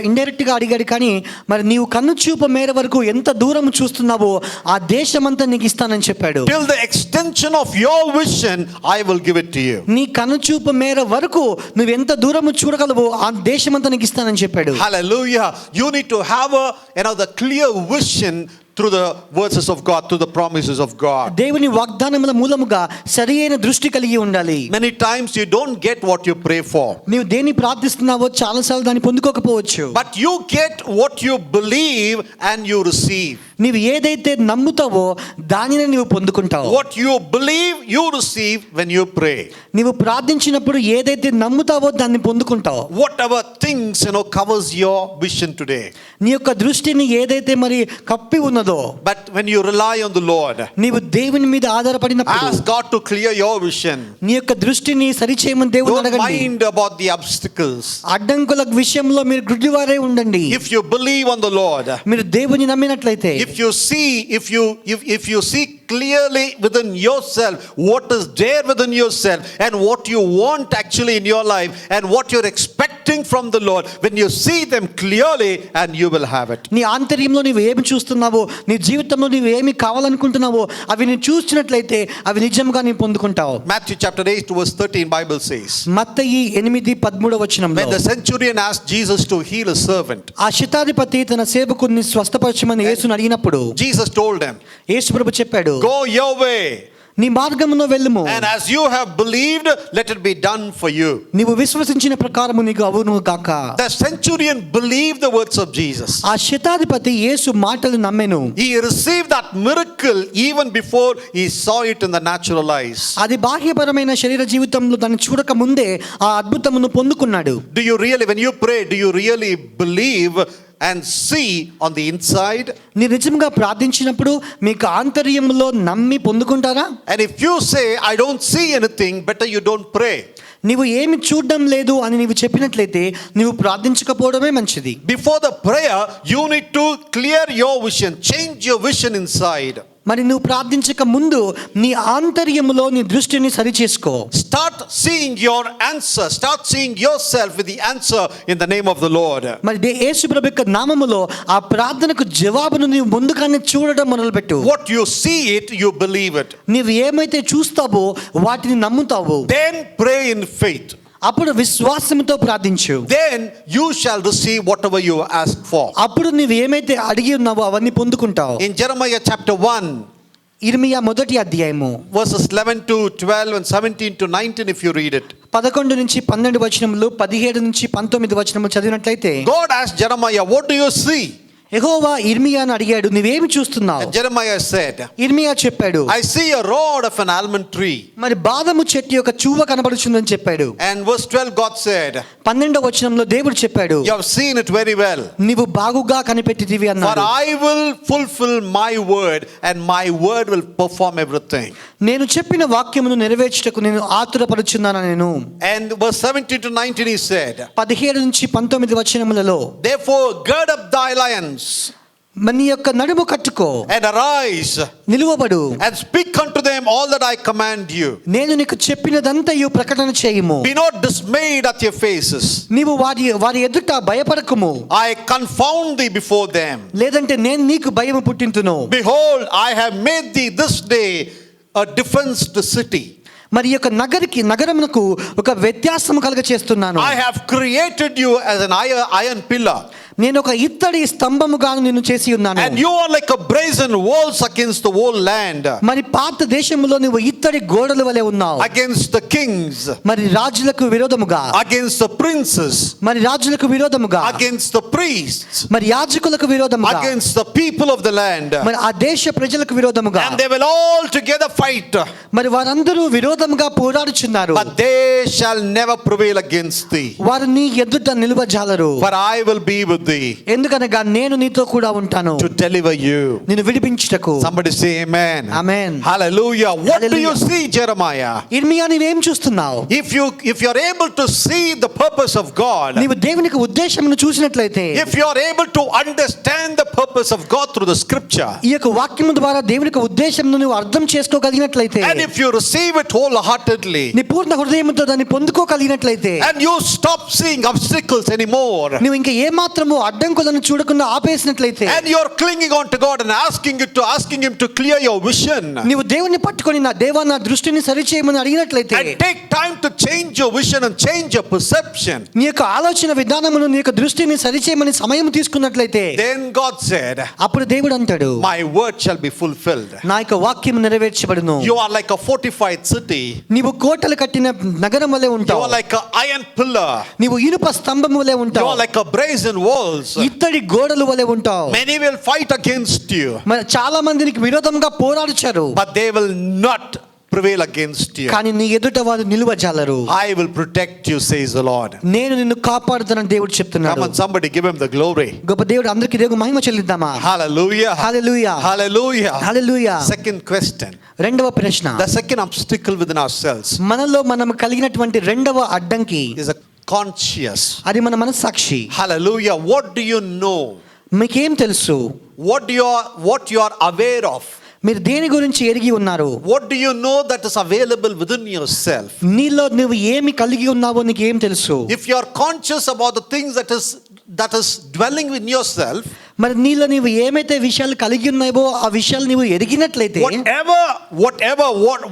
indirect గా అడిగాడు, కానీ మరి నీవు కన్ను చూపు మేర వరకు ఎంత దూరం చూస్తున్నావో ఆ దేశమంతా నీకు ఇస్తానని చెప్పాడు. Till the extension of your vision, I will give it to you. నీ కన్ను చూపు మేర వరకు నువ్వు ఎంత దూరం చూడగలవో ఆ దేశమంతా నీకు ఇస్తానని చెప్పాడు. Hallelujah. You need to have the clear vision through the verses of God, through the promises of God. దేవుని వాగ్దానముల మూలముగా సరియైన దృష్టి కలిగి ఉండాలి. Many times you don't get what you pray for, నీవు దేన్ని ప్రార్థిస్తున్నావో చాలాసార్లు దాన్ని పొందుకోకపోవచ్చు. but you get what you believe and you receive. నీవు ఏదైతే నమ్ముతావో దానిని నీవు పొందుకుంటావు. What you believe, you receive when you pray. నీవు ప్రార్థించినప్పుడు ఏదైతే నమ్ముతావో దాన్ని పొందుకుంటావు. Whatever things covers your vision today. నీ యొక్క దృష్టిని ఏదైతే మరి కప్పి ఉన్నదో, But when you rely on the Lord, నీవు దేవుని మీద ఆధారపడినప్పుడు, ask God to clear your vision. నీ యొక్క దృష్టిని సరిచేయమని దేవుని Don't అడగండి. mind about the obstacles. అడ్డంకుల విషయంలో మీరు గుడ్డివారే ఉండండి. If you believe on the Lord, మీరు దేవుని నమ్మినట్లయితే, if you see clearly within yourself what is there within yourself and what you want actually in your life and what you're expecting from the Lord, when you see them clearly, and you will have it. నీ ఆంతర్యంలో నీవు ఏమి చూస్తున్నావో, నీ జీవితంలో నీవు ఏమి కావాలనుకుంటున్నావో అవి నీ చూసినట్లయితే అవి నిజంగా నీ పొందుకుంటావు. Matthew chapter 8 verse 13 Bible says, మత్తయి 8:13 వచనంలో, when the centurion asked Jesus to heal a servant, ఆ శతాధిపతి తన సేవకుడిని స్వస్థపరచమని యేసుని అడిగినప్పుడు, Jesus told him, యేసు ప్రభు చెప్పాడు, go your way, నీ మార్గములో వెళ్ళుము, and as you have believed, let it be done for you. నీవు విశ్వసించిన ప్రకారము నీకు అవును గాక. The centurion believed the words of Jesus. ఆ శతాధిపతి యేసు మాటలు నమ్మెను. He received that miracle even before he saw it in the natural eyes. అది బాహ్యపరమైన శరీర జీవితంలో దాన్ని చూడక ముందే ఆ అద్భుతమును పొందుకున్నాడు. Do you really, when you pray, do you really believe and see on the inside? నీ నిజంగా ప్రార్థించినప్పుడు మీకు ఆంతర్యంలో నమ్మి పొందుకుంటారా? And if you say, I don't see anything, better you don't pray. నీవు ఏమి చూడడం లేదు అని నీవు చెప్పినట్లయితే నీవు ప్రార్థించకపోవడమే మంచిది. Before the prayer, you need to clear your vision, change your vision inside. మరి నువ్వు ప్రార్థించక ముందు నీ ఆంతర్యములో నీ దృష్టిని సరిచేసుకో. Start seeing your answer, start seeing yourself with the answer in the name of the Lord. మరి యేసు ప్రభు యొక్క నామములో ఆ ప్రార్థనకు జవాబును నీవు ముందుగానే చూడడం మొదలుపెట్టు. What you see it, you believe it. నీవు ఏమైతే చూస్తావో వాటిని నమ్ముతావు. Then pray in faith. అప్పుడు విశ్వాసంతో ప్రార్థించు. Then you shall receive whatever you ask for. అప్పుడు నీవు ఏమైతే అడిగి ఉన్నావో అవన్నీ పొందుకుంటావు. In Jeremiah chapter 1, ఇర్మియా 1వ అధ్యాయము verses 11 to 12 and 17 to 19, if you read it. 11 నుంచి 12 వచనములు, 17 నుంచి 19 వచనములు చదివినట్లయితే, God asked Jeremiah, what do you see? యెహోవా ఇర్మియాను అడిగాడు, నువ్వేమి చూస్తున్నావు? And Jeremiah said, ఇర్మియా చెప్పాడు, I see a rod of an almond tree. మరి బాదము చెట్టు యొక్క చువ్వ కనబడుచుందని చెప్పాడు. And verse 12 God said, 12వ వచనంలో దేవుడు చెప్పాడు, you have seen it very well. నీవు బాగుగా కనిపెట్టితివి For అన్నాడు. I will fulfill my word and my word will perform everything. నేను చెప్పిన వాక్యమును నెరవేర్చుటకు నేను ఆతురపడుచున్నాను నేను. And verse 17 to 19 he said, 17 నుంచి 19 వచనములలో, therefore gird up thy lions నీ యొక్క నడుము కట్టుకో, and arise నిలువబడు, and speak unto them all that I command you. నేను నీకు చెప్పినదంతయు ప్రకటన చేయుము. Be not dismayed at your faces. నీవు వారి ఎదుట భయపడకుము. I confound thee before them. లేదంటే నేను నీకు భయము పుట్టింతును. Behold, I have made thee this day a defenced city. మరి ఈ యొక్క నగరమునకు ఒక వ్యత్యాసము కలుగ చేస్తున్నాను. I have created you as an iron pillar. నేను ఒక ఇత్తడి స్తంభముగా నిన్ను చేసి ఉన్నాను. And you are like a brazen walls against the whole land. మరి పాత దేశములో నువ్వు ఇత్తడి గోడల వలె ఉన్నావు. Against the kings. మరి రాజులకు విరోధముగా. Against the princes. మరి రాజులకు విరోధముగా. Against the priests. మరి యాజకులకు విరోధముగా. Against the people of the land. మరి ఆ దేశ ప్రజలకు విరోధముగా. And they will all together fight. మరి వారందరూ విరోధముగా పోరాడుచున్నారు. But they shall never prevail against thee. వారు నీ ఎదుట నిలువజాలరు. For I will be with thee. ఎందుకనగా నేను నీతో కూడా ఉంటాను. To deliver you. నిన్ను విడిపించుటకు. Somebody say amen. Amen. Hallelujah. What Hallelujah. do you see, Jeremiah? ఇర్మియా నీవేం చూస్తున్నావు? If you're able to see the purpose of God, నీవు దేవునికి ఉద్దేశమును చూసినట్లయితే, if you are able to understand the purpose of God through the scripture, ఈ యొక్క వాక్యము ద్వారా దేవునికి ఉద్దేశమును నువ్వు అర్థం చేసుకోగలిగినట్లయితే, and if you receive it wholeheartedly, నీ పూర్ణ హృదయముతో దాన్ని పొందుకోగలిగినట్లయితే, and you stop seeing obstacles anymore, నువ్వు ఇంకా ఏ మాత్రము అడ్డంకులను చూడకుండా ఆపేసినట్లయితే, and you're clinging on to God and asking him to clear your vision, నీవు దేవుని పట్టుకొని నా దేవా నా దృష్టిని సరిచేయమని అడిగినట్లయితే, and take time to change your vision and change your perception, నీ యొక్క ఆలోచన విధానమును నీ యొక్క దృష్టిని సరిచేయమని సమయం తీసుకున్నట్లయితే, then God said, అప్పుడు దేవుడు అంటాడు, my word shall be fulfilled. నా యొక్క వాక్యం నెరవేర్చబడును. You are like a fortified city. నీవు కోటలు కట్టిన నగరం వలె You ఉంటావు. are like an iron pillar. నీవు ఇనుప స్తంభం వలె You ఉంటావు. are like a brazen walls. ఇత్తడి గోడలు వలె ఉంటావు. Many will fight against you, మరి చాలా మంది నీకు విరోధంగా పోరాడుచారు, but they will not prevail against you. కానీ నీ ఎదుట వారు నిలువజాలరు. I will protect you, says the Lord. నేను నిన్ను కాపాడుతానని దేవుడు చెప్తున్నాడు. Come on, somebody give him the glory. గొప్ప దేవుడు అందరికీ దేవుడు మహిమ చెల్లిద్దామా? Hallelujah. హల్లెలూయా. Hallelujah. హల్లెలూయా. Second question. రెండవ ప్రశ్న, The second obstacle within ourselves మనలో మనం కలిగినటువంటి రెండవ అడ్డంకి, is a conscious. అది మన మనస్సాక్షి. Hallelujah. What do you know? మీకేం తెలుసు? What you are aware of? మీరు దేని గురించి ఎరిగి ఉన్నారు? What do you know that is available within yourself? నీలో నువ్వు ఏమి కలిగి ఉన్నావో నీకు ఏం తెలుసు? If you are conscious about the things that is dwelling in yourself, మరి నీలో నీవు ఏమైతే విషయాలు కలిగి ఉన్నావో ఆ విషయాలు నీవు ఎరిగినట్లయితే,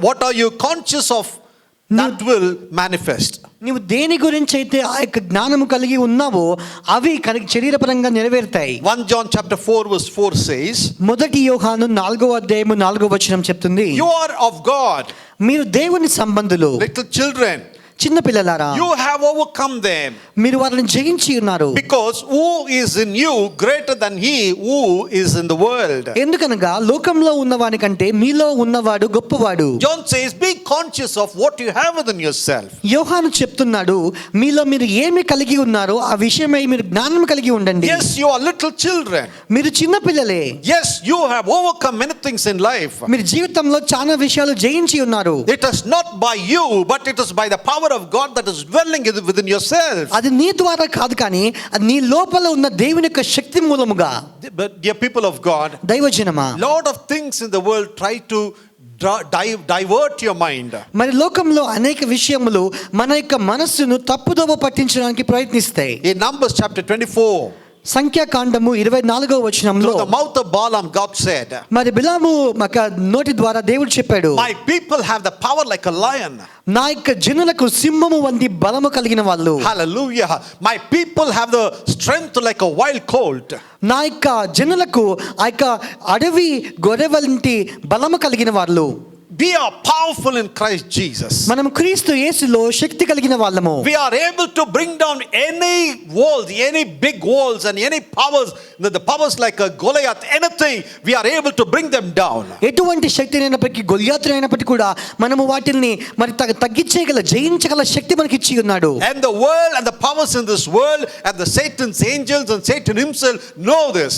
what are you conscious of, that will manifest. నీవు దేని గురించి అయితే ఆ యొక్క జ్ఞానము కలిగి ఉన్నావో అవి శరీరపరంగా నెరవేరుతాయి. 1 John chapter 4 verse 4 says, మొదటి యోహాను 4వ అధ్యాయము 4వ వచనం చెప్తుంది, you are of God, మీరు దేవుని సంబంధులు, little children, చిన్న పిల్లలారా, you have overcome them, మీరు వారిని జయించి ఉన్నారు. because who is in you greater than he who is in the world. ఎందుకనగా లోకంలో ఉన్నవాని కంటే మీలో ఉన్నవాడు గొప్పవాడు. John says, be conscious of what you have within yourself. యోహాను చెప్తున్నాడు, మీలో మీరు ఏమి కలిగి ఉన్నారో ఆ విషయమై మీరు జ్ఞానం కలిగి ఉండండి. Yes, you are little children. మీరు చిన్న పిల్లలే. Yes, you have overcome many things in life. మీరు జీవితంలో చాలా విషయాలు జయించి ఉన్నారు. It is not by you, but it is by the power of God that is dwelling within yourself. అది నీ ద్వారా కాదు, కానీ అది నీ లోపల ఉన్న దేవుని యొక్క శక్తి మూలముగా. But dear people of God, దైవజనమా, lot of things in the world try to divert your mind. మరి లోకంలో అనేక విషయములు మన యొక్క మనస్సును తప్పుదోవ పట్టించడానికి ప్రయత్నిస్తాయి. In Numbers chapter 24, సంఖ్యాకాండము 24వ వచనంలో, through the mouth of Balaam, God said, మరి బిలాము నోటి ద్వారా దేవుడు చెప్పాడు, my people have the power like a lion. నా యొక్క జనులకు సింహము వంటి బలము కలిగిన వాళ్ళు. Hallelujah. My people have the strength like a wild colt. నా యొక్క జనులకు ఆ యొక్క అడవి గొర్రె వంటి బలము కలిగిన వాళ్ళు. we are powerful in Christ Jesus. మనం క్రీస్తు యేసులో శక్తి కలిగిన వాళ్ళము. We are able to bring down any walls, any big walls and any powers, the powers like a Goliath, anything, we are able to bring them down. ఎటువంటి శక్తి అయినప్పటికీ, గొల్యాతు అయినప్పటికీ కూడా మనము వాటిని మరి తగ్గించేయగల, జయించగల శక్తి మనకి ఇచ్చి ఉన్నాడు. And the world and the powers in this world and the Satan's angels and Satan himself know this.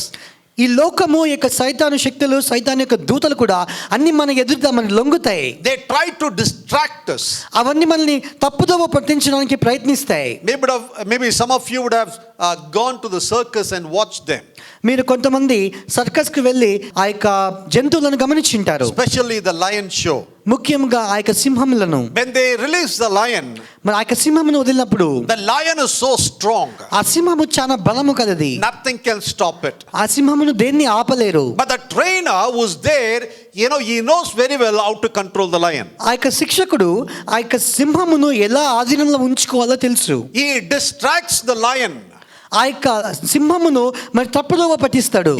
ఈ లోకము యొక్క సైతాను శక్తులు, సైతాను యొక్క దూతలు కూడా అన్ని మన ఎదుట మనకి లొంగుతాయి. They try to distract us. అవన్నీ మనల్ని తప్పుదోవ పట్టించడానికి ప్రయత్నిస్తాయి. Maybe some of you would have gone to the circus and watched them. మీరు కొంతమంది సర్కస్కి వెళ్ళి ఆ యొక్క జంతువులను గమనించుంటారు. Especially the lion show. ముఖ్యంగా ఆ యొక్క సింహములను. When they release the lion, మరి ఆ యొక్క సింహమును వదిలినప్పుడు the lion is so strong. ఆ సింహము చాలా బలము కలది. Nothing can stop it. ఆ సింహమును దేన్ని ఆపలేరు. But the trainer who's there, he knows very well how to control the lion. ఆ యొక్క శిక్షకుడు ఆ యొక్క సింహమును ఎలా ఆధీనంలో ఉంచుకోవాలో తెలుసు. He distracts the lion. ఆ యొక్క సింహమును మరి తప్పుదోవ పట్టిస్తాడు.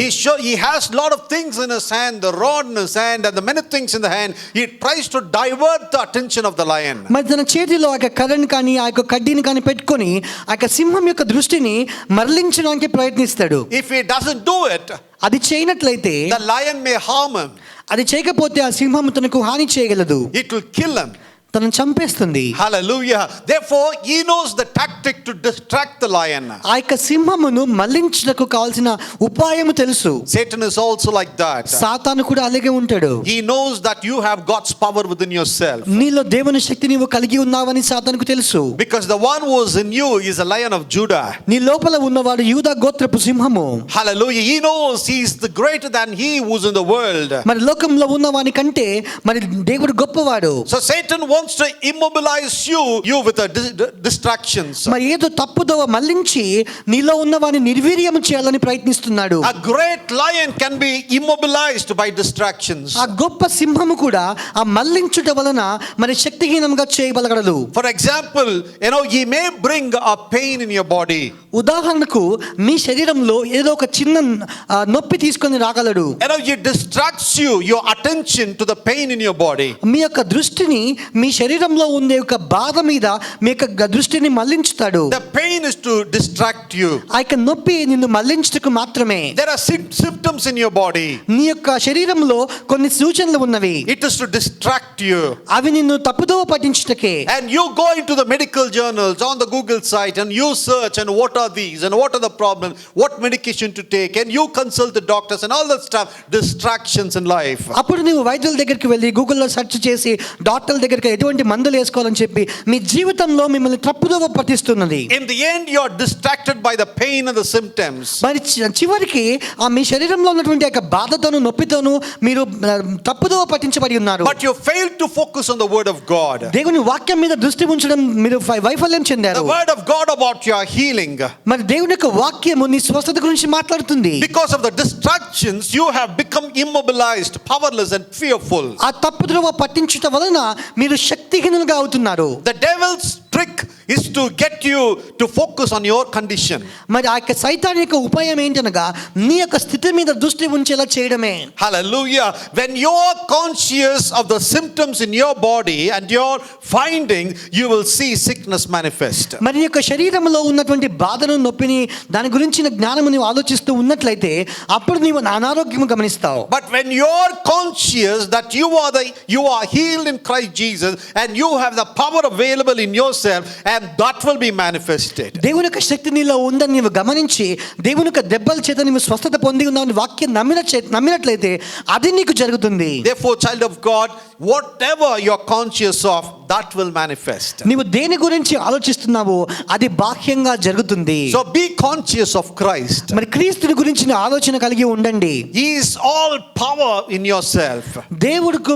He has a lot of things in his hand, the rod in his hand and the many things in the hand. He tries to divert the attention of the lion. మరి తన చేతిలో ఆ యొక్క కర్రను కానీ ఆ యొక్క కడ్డీని కానీ పెట్టుకొని ఆ యొక్క సింహం యొక్క దృష్టిని మరలించడానికి ప్రయత్నిస్తాడు. If he doesn't do it, అది చేయనట్లయితే the lion may harm him. అది చేయకపోతే ఆ సింహం తనకు హాని చేయగలదు. It will kill him. తనను చంపేస్తుంది. Hallelujah. Therefore, he knows the tactic to distract the lion. ఆ యొక్క సింహమును మళ్లించుటకు కావాల్సిన ఉపాయము తెలుసు. Satan is also like that. సాతాను కూడా అలాగే ఉంటాడు. He knows that you have God's power within yourself. నీలో దేవుని శక్తి నీవు కలిగి ఉన్నావని సాతానుకు తెలుసు. Because the one who is in you is a lion of Judah. నీ లోపల ఉన్నవాడు యూదా గోత్రపు సింహము. Hallelujah. He knows he is the greater than he who's in the world. మరి లోకంలో ఉన్నవాని కంటే మరి దేవుడు గొప్పవాడు. So Satan wants to immobilize you with distractions. మరి ఏదో తప్పుదోవ మళ్లించి నీలో ఉన్నవాని నిర్వీర్యం చేయాలని ప్రయత్నిస్తున్నాడు. A great lion can be immobilized by distractions. ఆ గొప్ప సింహము కూడా ఆ మళ్లించుట వలన మరి శక్తిహీనంగా చేయబలగలదు. For example, he may bring a pain in your body. ఉదాహరణకు మీ శరీరంలో ఏదో ఒక చిన్న నొప్పి తీసుకొని రాగలడు. He distracts your attention to the pain in your body. మీ యొక్క దృష్టిని మీ శరీరంలో ఉండే ఒక బాధ మీద మీ యొక్క దృష్టిని మళ్లించుతాడు. The pain is to distract you. ఆ యొక్క నొప్పి నిన్ను మళ్లించుటకు మాత్రమే. There are symptoms in your body. నీ యొక్క శరీరంలో కొన్ని సూచనలు ఉన్నవి. It is to distract you. అవి నిన్ను తప్పుదోవ పట్టించుటకే. And you go into the medical journals on the Google site and you search and what are these and what are the problems, what medication to take, and you consult the doctors and all that stuff. Distractions in life. అప్పుడు నీవు వైద్యుల దగ్గరికి వెళ్ళి గూగుల్లో search చేసి డాక్టర్ల దగ్గరికి ఎటువంటి మందులు వేసుకోవాలని చెప్పి మీ జీవితంలో మిమ్మల్ని తప్పుదోవ పట్టిస్తున్నది. In the end you are distracted by the pain and the symptoms. మరి చివరికి ఆ మీ శరీరంలో ఉన్నటువంటి యొక్క బాధతోను నొప్పితోను మీరు తప్పుదోవ పట్టించబడి ఉన్నారు. But you fail to focus on the word of God. దేవుని వాక్యం మీద దృష్టి ఉంచడం మీరు వైఫల్యం చెందారు. The word of God about your healing. మరి దేవుని యొక్క వాక్యము నీ స్వస్థత గురించి మాట్లాడుతుంది. Because of the distractions you have become immobilized, powerless and fearful. ఆ తప్పుదోవ పట్టించుట వలన మీరు శక్తిహీనులుగా అవుతున్నారు. The devil's trick is to get you to focus on your condition. మరి ఆ యొక్క సైతాను యొక్క ఉపాయం ఏంటనగా నీ యొక్క స్థితి మీద దృష్టి ఉంచేలా చేయడమే. Hallelujah. When you're conscious of the symptoms in your body and your findings, you will see sickness manifest. మరి నీ యొక్క శరీరంలో ఉన్నటువంటి బాధను నొప్పిని దాని గురించిన జ్ఞానము నీవు ఆలోచిస్తూ ఉన్నట్లయితే అప్పుడు నీవు అనారోగ్యము గమనిస్తావు. But when you're conscious that you are healed in Christ Jesus and you have the power available in yourself, and that will be manifested. దేవుని యొక్క శక్తి నీలో ఉందని నీవు గమనించి దేవుని యొక్క దెబ్బల చేత నీవు స్వస్థత పొంది ఉన్నావని వాక్యం నమ్మినట్లయితే అది నీకు జరుగుతుంది. Therefore, child of God, whatever you're conscious of, that will manifest. నీవు దేని గురించి ఆలోచిస్తున్నావో అది బాహ్యంగా జరుగుతుంది. So be conscious of Christ. మరి క్రీస్తుని గురించిన ఆలోచన కలిగి ఉండండి. He is all power in yourself. దేవుడుకు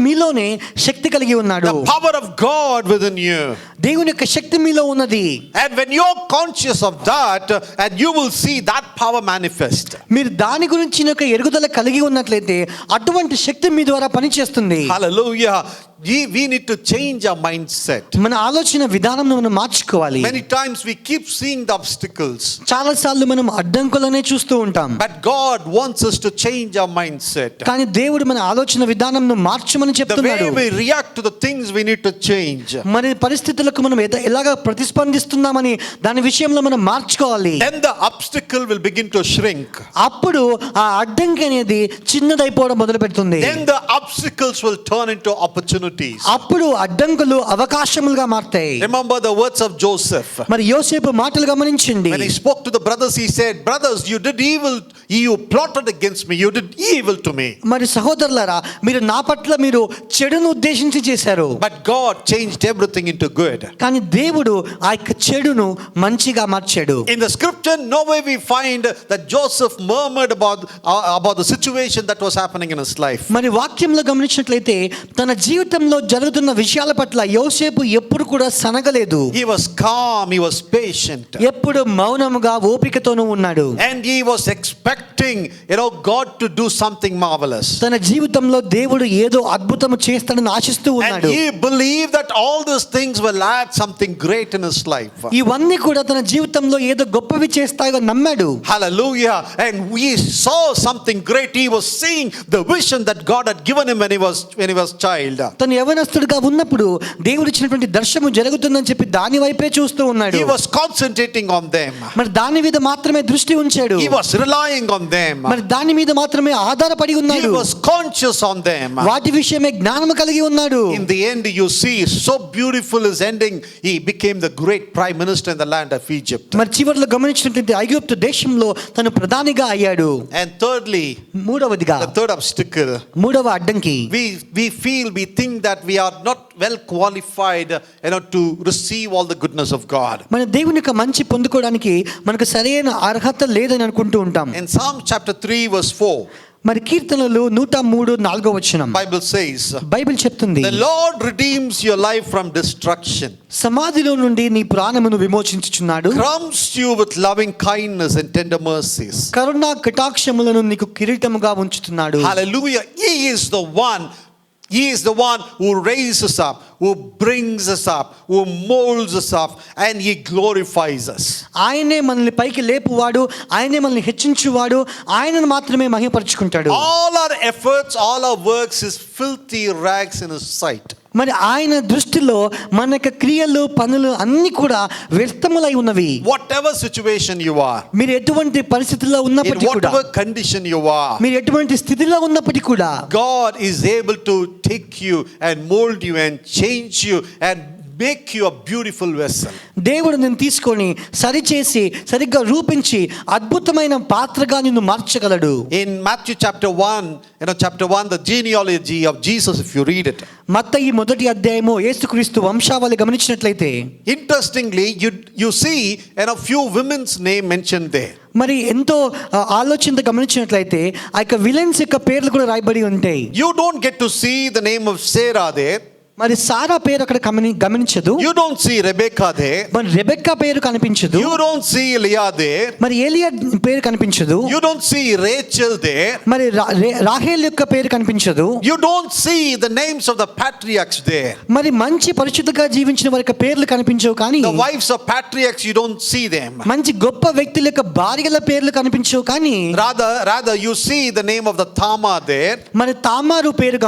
మీలోనే శక్తి కలిగి ఉన్నాడు. The power of God within you. దేవుని యొక్క శక్తి మీలో ఉన్నది. And when you're conscious of that, and you will see that power manifest. మీరు దాని గురించి ఎరుగుదల కలిగి ఉన్నట్లయితే అటువంటి శక్తి మీ ద్వారా పనిచేస్తుంది. Hallelujah. we need to change our mindset. మన ఆలోచన విధానంను మనం మార్చుకోవాలి. Many times we keep seeing the obstacles, చాలా సార్లు మనం అడ్డంకులనే చూస్తూ ఉంటాం. but God wants us to change our mindset. కానీ దేవుడు మన ఆలోచన విధానంను మార్చమని The చెప్తున్నాడు. way we react to the things we need to change. మరి పరిస్థితులకు మనం ఎలాగా ప్రతిస్పందిస్తున్నామని దాని విషయంలో మనం మార్చుకోవాలి. Then the obstacle will begin to shrink. అప్పుడు ఆ అడ్డంకి అనేది చిన్నదైపోవడం మొదలు పెడుతుంది. Then the obstacles will turn into opportunities. అప్పుడు అడ్డంకులు అవకాశములుగా మారుతాయి. Remember the words of Joseph. మరి యోసేపు మాటలు గమనించండి. When he spoke to the brothers, he said, brothers, you did evil, you plotted against me, you did evil to me. మరి సహోదరులారా, మీరు నా పట్ల మీరు చెడును ఉద్దేశించి చేశారు. But God changed everything into good. కానీ దేవుడు ఆ యొక్క చెడును మంచిగా మార్చాడు. In the scripture, nowhere we find that Joseph murmured about the situation that was happening in his life. మరి వాక్యంలో గమనించినట్లయితే తన జీవితంలో జరుగుతున్న విషయాల పట్ల యోసేపు ఎప్పుడు కూడా సనగలేదు. He was calm, he was patient. ఎప్పుడు మౌనముగా ఓపికతోనూ ఉన్నాడు. And he was expecting, God to do something marvelous. తన జీవితంలో దేవుడు ఏదో అద్భుతము చేస్తాడని ఆశిస్తూ And ఉన్నాడు. he believed that all these things will add something great in his life. ఇవన్నీ కూడా తన జీవితంలో ఏదో గొప్పవి చేస్తాయో నమ్మాడు. Hallelujah. And we saw something great. He was seeing the vision that God had given him when he was child. తను యవనస్తుడిగా ఉన్నప్పుడు దేవుడు ఇచ్చినటువంటి దర్శనము జరుగుతుందని చెప్పి దాని వైపే చూస్తూ ఉన్నాడు. He was concentrating on them. మరి దాని మీద మాత్రమే దృష్టి ఉంచాడు. He was relying on them. మరి దాని మీద మాత్రమే ఆధారపడి He ఉన్నాడు. was conscious on them. వాటి విషయమే జ్ఞానము కలిగి ఉన్నాడు. In the end, you see, so beautiful is ending. He became the great prime minister in the land of Egypt. మరి చివరిలో గమనించినట్లయితే ఐగుప్తు దేశంలో తను ప్రధానిగా అయ్యాడు. And thirdly, మూడవదిగా the third obstacle, మూడవ అడ్డంకి, we think that we are not well qualified, to receive all the goodness of God. మన దేవుని యొక్క మంచి పొందుకోవడానికి మనకు సరైన అర్హత లేదని అనుకుంటూ ఉంటాం. In Psalm chapter 3 verse 4, మరి కీర్తనలు 103:4 Bible says, బైబిల్ చెప్తుంది, the Lord redeems your life from destruction, సమాధిలో నుండి నీ ప్రాణమును విమోచించుచున్నాడు, crowns you with loving kindness and tender mercies. కరుణా కటాక్షములను నీకు కిరీటముగా ఉంచుతున్నాడు. Hallelujah. He is the one who raises up, who brings us up, who molds us up, and he glorifies us. ఆయనే మనల్ని పైకి లేపువాడు, ఆయనే మనల్ని హెచ్చించువాడు, ఆయనను మాత్రమే మహిమపరుచుకుంటాడు. All our efforts, all our works is filthy rags in his sight. మరి ఆయన దృష్టిలో మన యొక్క క్రియలు పనులు అన్ని కూడా వ్యర్థములై ఉన్నవి. Whatever situation you are, మీరు ఎటువంటి పరిస్థితుల్లో in ఉన్నప్పటికీ కూడా, whatever condition you are, మీరు ఎటువంటి స్థితిలో ఉన్నప్పటికీ కూడా God is able to take you and mold you and change you and make you a beautiful vessel. దేవుడు నిన్ను తీసుకొని సరిచేసి సరిగ్గా రూపించి అద్భుతమైన పాత్రగా నిన్ను మార్చగలడు. In Matthew chapter 1, the genealogy of Jesus, if you read it, మత్తయి 1వ అధ్యాయము యేసుక్రీస్తు వంశావళి గమనించినట్లయితే, interestingly, you see a few women's name mentioned there. మరి ఎంతో ఆలోచనతో గమనించినట్లయితే ఆ యొక్క విలన్స్ యొక్క పేర్లు కూడా రాయబడి ఉంటాయి. You don't get to see the name of Sarah there. మరి సారా పేరు అక్కడ గమనించదు. You don't see Rebecca there. మరి రెబెక్కా పేరు కనిపించదు. You don't see Leah there. మరి ఏలియా పేరు కనిపించదు. You don't see Rachel there. మరి రాహేల్ యొక్క పేరు కనిపించదు. You don't see the names of the patriarchs there. మరి మంచి పరిశుద్ధంగా జీవించిన వారి యొక్క పేర్లు కనిపించవు. కానీ The wives of patriarchs, you don't see them. మంచి గొప్ప వ్యక్తుల యొక్క భార్యల పేర్లు కనిపించవు. కానీ Rather you see the name of the Tamar there. మరి తామారు పేరు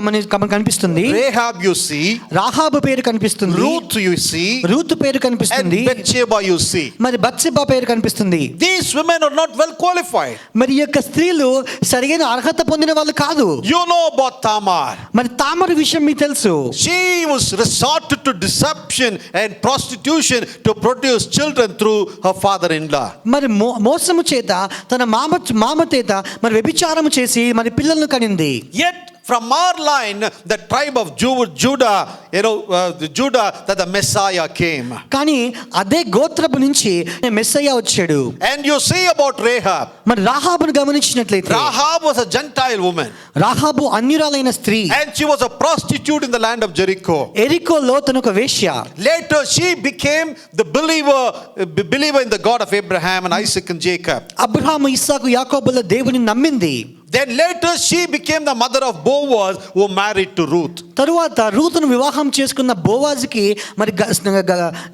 కనిపిస్తుంది. Rahab you see. రాహాబు పేరు కనిపిస్తుంది. Ruth you see. రూతు పేరు And కనిపిస్తుంది. Bathsheba you see. మరి బత్షెబా పేరు కనిపిస్తుంది. These women are not well qualified. మరి ఈ యొక్క స్త్రీలు సరైన అర్హత పొందిన వాళ్ళు కాదు. You know about Tamar. మరి తామరు విషయం మీకు తెలుసు. She was resorted to deception and prostitution to produce children through her father-in-law. మరి మోసము చేత తన మామ చేత మరి వ్యభిచారము చేసి మరి పిల్లలను కనింది. Yet from our line, the tribe of Judah, Judah, that the Messiah came. కానీ అదే గోత్రపు నుంచి మెస్సయ్య వచ్చాడు. And you see about Rahab. మరి రాహాబును గమనించినట్లయితే, Rahab was a Gentile woman. Rahab అన్యురాలైన స్త్రీ. And she was a prostitute in the land of Jericho. ఎరికోలో తను ఒక వేశ్య. Later she became the believer in the God of Abraham and Isaac and Jacob. Abraham ఇస్సాకు యాకోబుల దేవుని నమ్మింది. Then later she became the mother of Boaz, who married to Ruth. తరువాత రూతును వివాహం చేసుకున్న బోవాజుకి మరి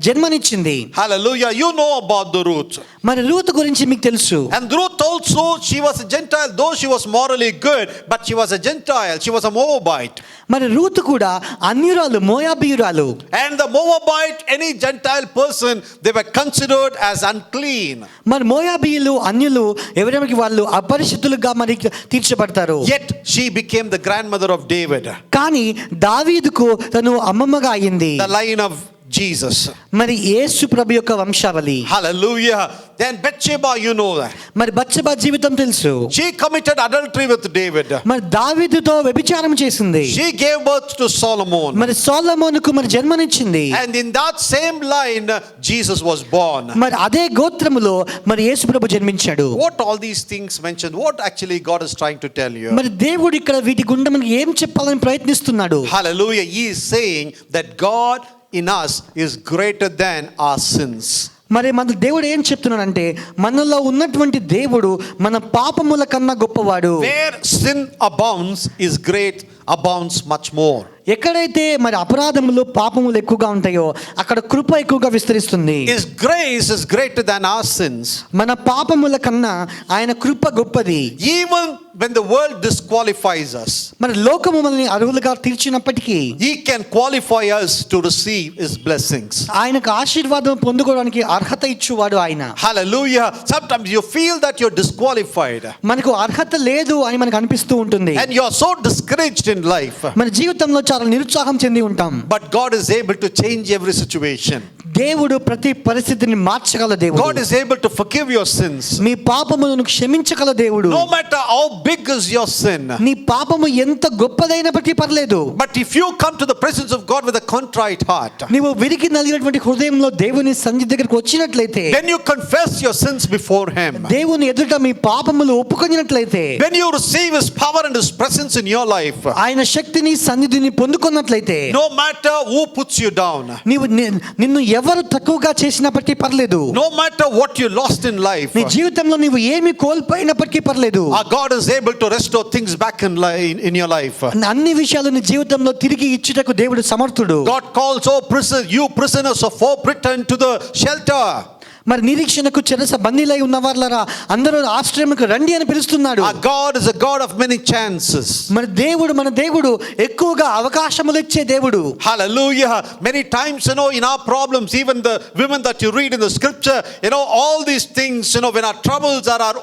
జన్మనిచ్చింది. Hallelujah. You know about the Ruth. మరి Ruth గురించి మీకు తెలుసు. And Ruth also, she was a Gentile, though she was morally good, but she was a Gentile. She was a Moabite. మరి రూతు కూడా అన్యురాలు, మోయాబీయురాలు. And the Moabite, any Gentile person, they were considered as unclean. మరి మోయాబీయులు, అన్యులు ఎవరికి వాళ్ళు అపరిశుద్ధులుగా మరి తీర్చబడతారు. Yet she became the grandmother of David, కానీ దావీదుకు తను అమ్మమ్మగా అయ్యింది. the line of Jesus. మరి యేసు ప్రభు యొక్క వంశావళి. Hallelujah. Then Bathsheba, you know that. మరి బత్షెబా జీవితం తెలుసు. She committed adultery with David. మరి దావీదుతో వ్యభిచారం చేసింది. She gave birth to Solomon. మరి సొలొమోనుకు మరి జన్మనిచ్చింది. And in that same line, Jesus was born. మరి అదే గోత్రములో మరి యేసు ప్రభు జన్మించాడు. What all these things mentioned, what actually God is trying to tell you? మరి దేవుడు ఇక్కడ వీటి గుండా మనకి ఏం చెప్పాలని ప్రయత్నిస్తున్నాడు? Hallelujah. He is saying that God in us is greater than our sins. మరి మన దేవుడు ఏం చెప్తున్నాడంటే మనలో ఉన్నటువంటి దేవుడు మన పాపముల కన్నా గొప్పవాడు. Where sin abounds, is great abounds much more. ఎక్కడైతే మరి అపరాధములు, పాపములు ఎక్కువగా ఉంటాయో అక్కడ కృప ఎక్కువగా విస్తరిస్తుంది. His grace is greater than our sins. మన పాపముల కన్నా ఆయన కృప గొప్పది. Even when the world disqualifies us, మరి లోకము మనల్ని అర్హులుగా తీర్చినప్పటికీ He can qualify us to receive His blessings. ఆయనకు ఆశీర్వాదం పొందుకోవడానికి అర్హత ఇచ్చువాడు ఆయన. Hallelujah. Sometimes you feel that you're disqualified మనకు అర్హత లేదు అని మనకు అనిపిస్తూ ఉంటుంది. and you're so discouraged in life. మన జీవితంలో చాలా నిరుత్సాహం చెంది ఉంటాం. But God is able to change every situation. దేవుడు ప్రతి పరిస్థితిని మార్చగల దేవుడు. God is able to forgive your sins. మీ పాపములను క్షమించగల దేవుడు. No matter how big is your sin. నీ పాపము ఎంత గొప్పదైనప్పటికీ పర్లేదు. But if you come to the presence of God with a contrite heart, నీవు విరిగి నలిగినటువంటి హృదయంలో దేవుని సన్నిధి దగ్గరికి వచ్చినట్లయితే, when you confess your sins before Him, దేవుని ఎదుట మీ పాపములు ఒప్పుకొనినట్లయితే, when you receive His power and His presence in your life, ఆయన శక్తిని, సన్నిధిని పొందుకున్నట్లయితే, no matter who puts you down, నీవు నిన్ను ఎవరు తక్కువగా చేసినప్పటికీ పర్లేదు, no matter what you lost in life, నీ జీవితంలో నీవు ఏమి కోల్పోయినప్పటికీ పర్లేదు, our God is able to restore things back in your life. అన్ని విషయాలు నీ జీవితంలో తిరిగి ఇచ్చుటకు దేవుడు సమర్థుడు. God calls, oh you prisoners of hope, return to the shelter. మరి నిరీక్షణకు చెరస బందీలై ఉన్నవారులారా అందరూ ఆశ్రయముకు రండి అని పిలుస్తున్నాడు. Our God is a God of many chances. మన దేవుడు ఎక్కువగా అవకాశములు ఇచ్చే దేవుడు. Hallelujah. Many times, in our problems, even the women that you read in the scripture, all these things, when our troubles are our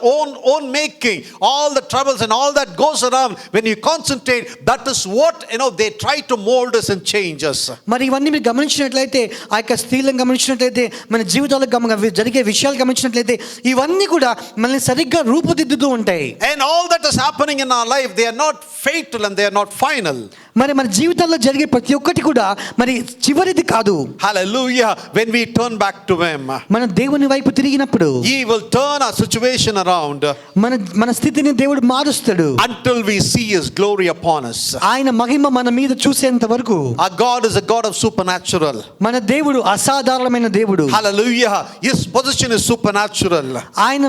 own making, all the troubles and all that goes around, when you concentrate, that is what, they try to mold us and change us. మరి ఇవన్నీ మీరు గమనించినట్లయితే, ఆ యొక్క స్త్రీలను గమనించినట్లయితే, మన జీవితాలకు జరిగే విషయాలు గమనించినట్లయితే ఇవన్నీ కూడా మనల్ని సరిగ్గా రూపుదిద్దుతూ ఉంటాయి. And all that is happening in our life, they are not fatal and they are not final. మరి మన జీవితాల్లో జరిగే ప్రతి ఒక్కటి కూడా మరి చివరిది కాదు. Hallelujah. When we turn back to Him, మన దేవుని వైపు తిరిగినప్పుడు He will turn our situation around మన స్థితిని దేవుడు మారుస్తాడు. until we see His glory upon us. ఆయన మహిమ మన మీద చూసేంత వరకు. Our God is a God of supernatural. మన దేవుడు అసాధారణమైన దేవుడు. Hallelujah. His position is supernatural. ఆయన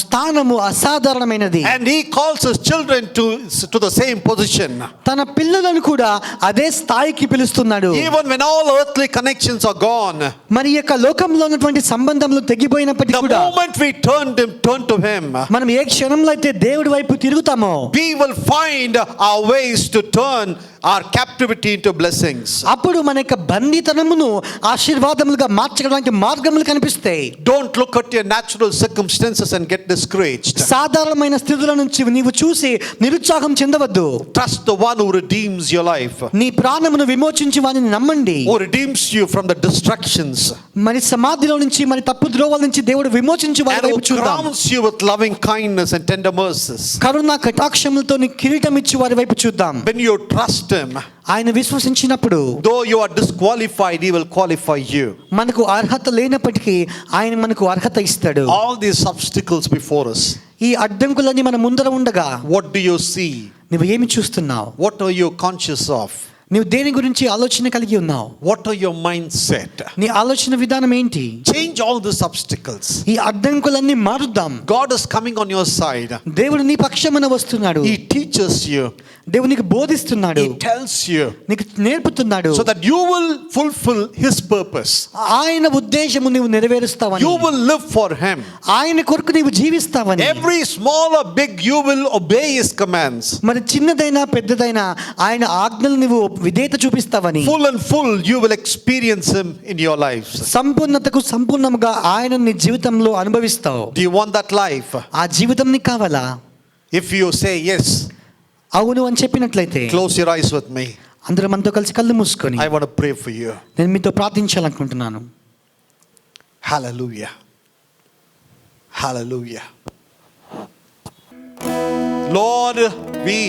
స్థానము అసాధారణమైనది. And He calls His children to the same position. తన పిల్లలను కూడా అదే స్థాయికి పిలుస్తున్నాడు. Even when all earthly connections are gone, మరి యొక్క లోకంలో ఉన్నటువంటి సంబంధములు తెగిపోయినప్పటికీ the కూడా moment we turn to Him, మనం ఏ క్షణంలో అయితే దేవుడి వైపు తిరుగుతామో we will find our ways to turn our captivity into blessings. అప్పుడు మన యొక్క బందీతనమును ఆశీర్వాదములుగా మార్చడానికి మార్గములు కనిపిస్తాయి. Don't look at your natural circumstances and get discouraged. సాధారణమైన స్థితుల నుంచి నీవు చూసి నిరుత్సాహం చెందవద్దు. Trust the one who redeems your life, నీ ప్రాణమును విమోచించి వానిని నమ్మండి. who redeems you from the distractions, మరి సమాధిలో నుంచి, మరి తప్పు ద్రోవల నుంచి దేవుడు విమోచించి వారి and who వైపు చూద్దాం. crowns you with loving kindness and tender mercies. కరుణ కటాక్షములతో నీ కిరీటం ఇచ్చి వారి వైపు చూద్దాం. When you trust Him, ఆయన విశ్వసించినప్పుడు, though you are disqualified, He will qualify you. మనకు అర్హత లేనప్పటికీ ఆయన మనకు అర్హత ఇస్తాడు. All these obstacles before us, ఈ అడ్డంకులన్నీ మన ముందర ఉండగా what do you see? నువ్వు ఏమి చూస్తున్నావు? What are you conscious of? నీవు దేని గురించి ఆలోచన కలిగి ఉన్నావు? What are your mindset? నీ ఆలోచన విధానం ఏంటి? Change all these obstacles. ఈ అడ్డంకులన్నీ మారుద్దాం. God is coming on your side. దేవుడు నీ పక్షమున వస్తున్నాడు. He teaches you. దేవుడు నీకు బోధిస్తున్నాడు. He tells you. నీకు నేర్పుతున్నాడు. So that you will fulfill His purpose. ఆయన ఉద్దేశము నీవు నెరవేరుస్తావని. You will live for Him. ఆయన కొరకు నీవు జీవిస్తావని. Every small or big, you will obey His commands. మరి చిన్నదైనా పెద్దదైనా ఆయన ఆజ్ఞలు నీవు విధేయత చూపిస్తావని. Full and full, you will experience Him in your lives. సంపూర్ణతకు సంపూర్ణముగా ఆయన నీ జీవితంలో అనుభవిస్తావు. Do you want that life? ఆ జీవితం నీకు కావాలా? If you say yes, అవును అని చెప్పినట్లయితే close your eyes with me. అందరూ మనతో కలిసి కళ్ళు మూసుకొని I want to pray for you. నేను మీతో ప్రార్థించాలనుకుంటున్నాను. Hallelujah. Hallelujah. Lord, we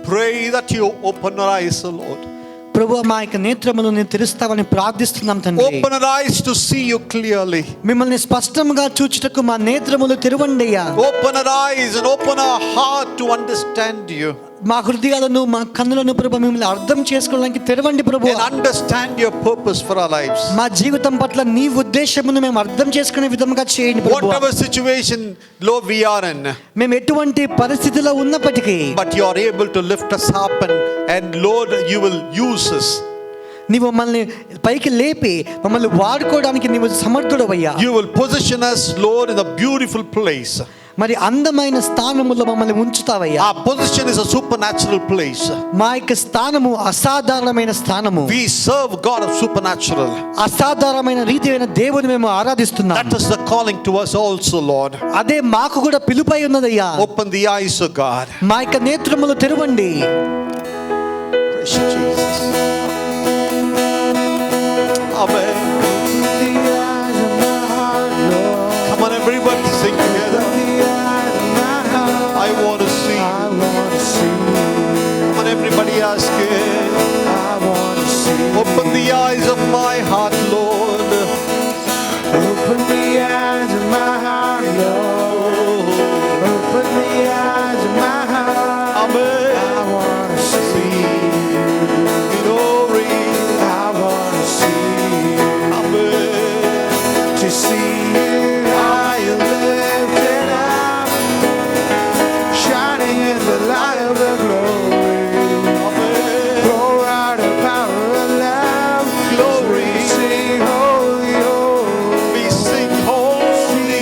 pray that you open our eyes, O Lord. ప్రభువా మా యొక్క నేత్రములను నేను తెరుస్తావని ప్రార్థిస్తున్నాం తండ్రి. Open our eyes to see you clearly. మిమ్మల్ని స్పష్టంగా చూచుటకు మా నేత్రములు తెరవండి అయ్యా. Open our eyes and open our heart to understand you. మా హృదయాలను మా కన్నులను ప్రభువా మిమ్మల్ని అర్థం చేసుకోవడానికి తెరవండి ప్రభువా. And understand your purpose for our lives. మా జీవితం పట్ల నీ ఉద్దేశమును మేము అర్థం చేసుకునే విధంగా చేయండి ప్రభువా. Whatever situation, Lord, we are in, మేము ఎటువంటి పరిస్థితిలో ఉన్నప్పటికీ but you are able to lift us up and Lord, you will use us. నీవు మమ్మల్ని పైకి లేపి మమ్మల్ని వాడుకోవడానికి నీవు సమర్థుడవయ్యా. You will position us, Lord, in a beautiful place. మరి అందమైన స్థానములో మమ్మల్ని ఉంచుతావయ్యా. Our position is a supernatural place. మా యొక్క స్థానము అసాధారణమైన స్థానము. We serve God of supernatural. అసాధారణమైన రీతియైన దేవుని మేము ఆరాధిస్తున్నాం. That is the calling to us also, Lord. అదే మాకు కూడా పిలుపై ఉన్నదయ్యా. Open the eyes of God. మా యొక్క నేత్రములు తెరవండి. Praise you, Jesus. Amen. Come on, everybody, sing together. I want to see. Come on, everybody, ask it. Open the eyes of my heart, Lord. Open the eyes of my heart, Lord. Open the eyes of my heart. Amen. I want to see Glory. I want to see Amen. to see you high and lifted up, shining in the light of the glory. Amen. Pour out the power of love. Glory. We sing holy, holy. We sing holy.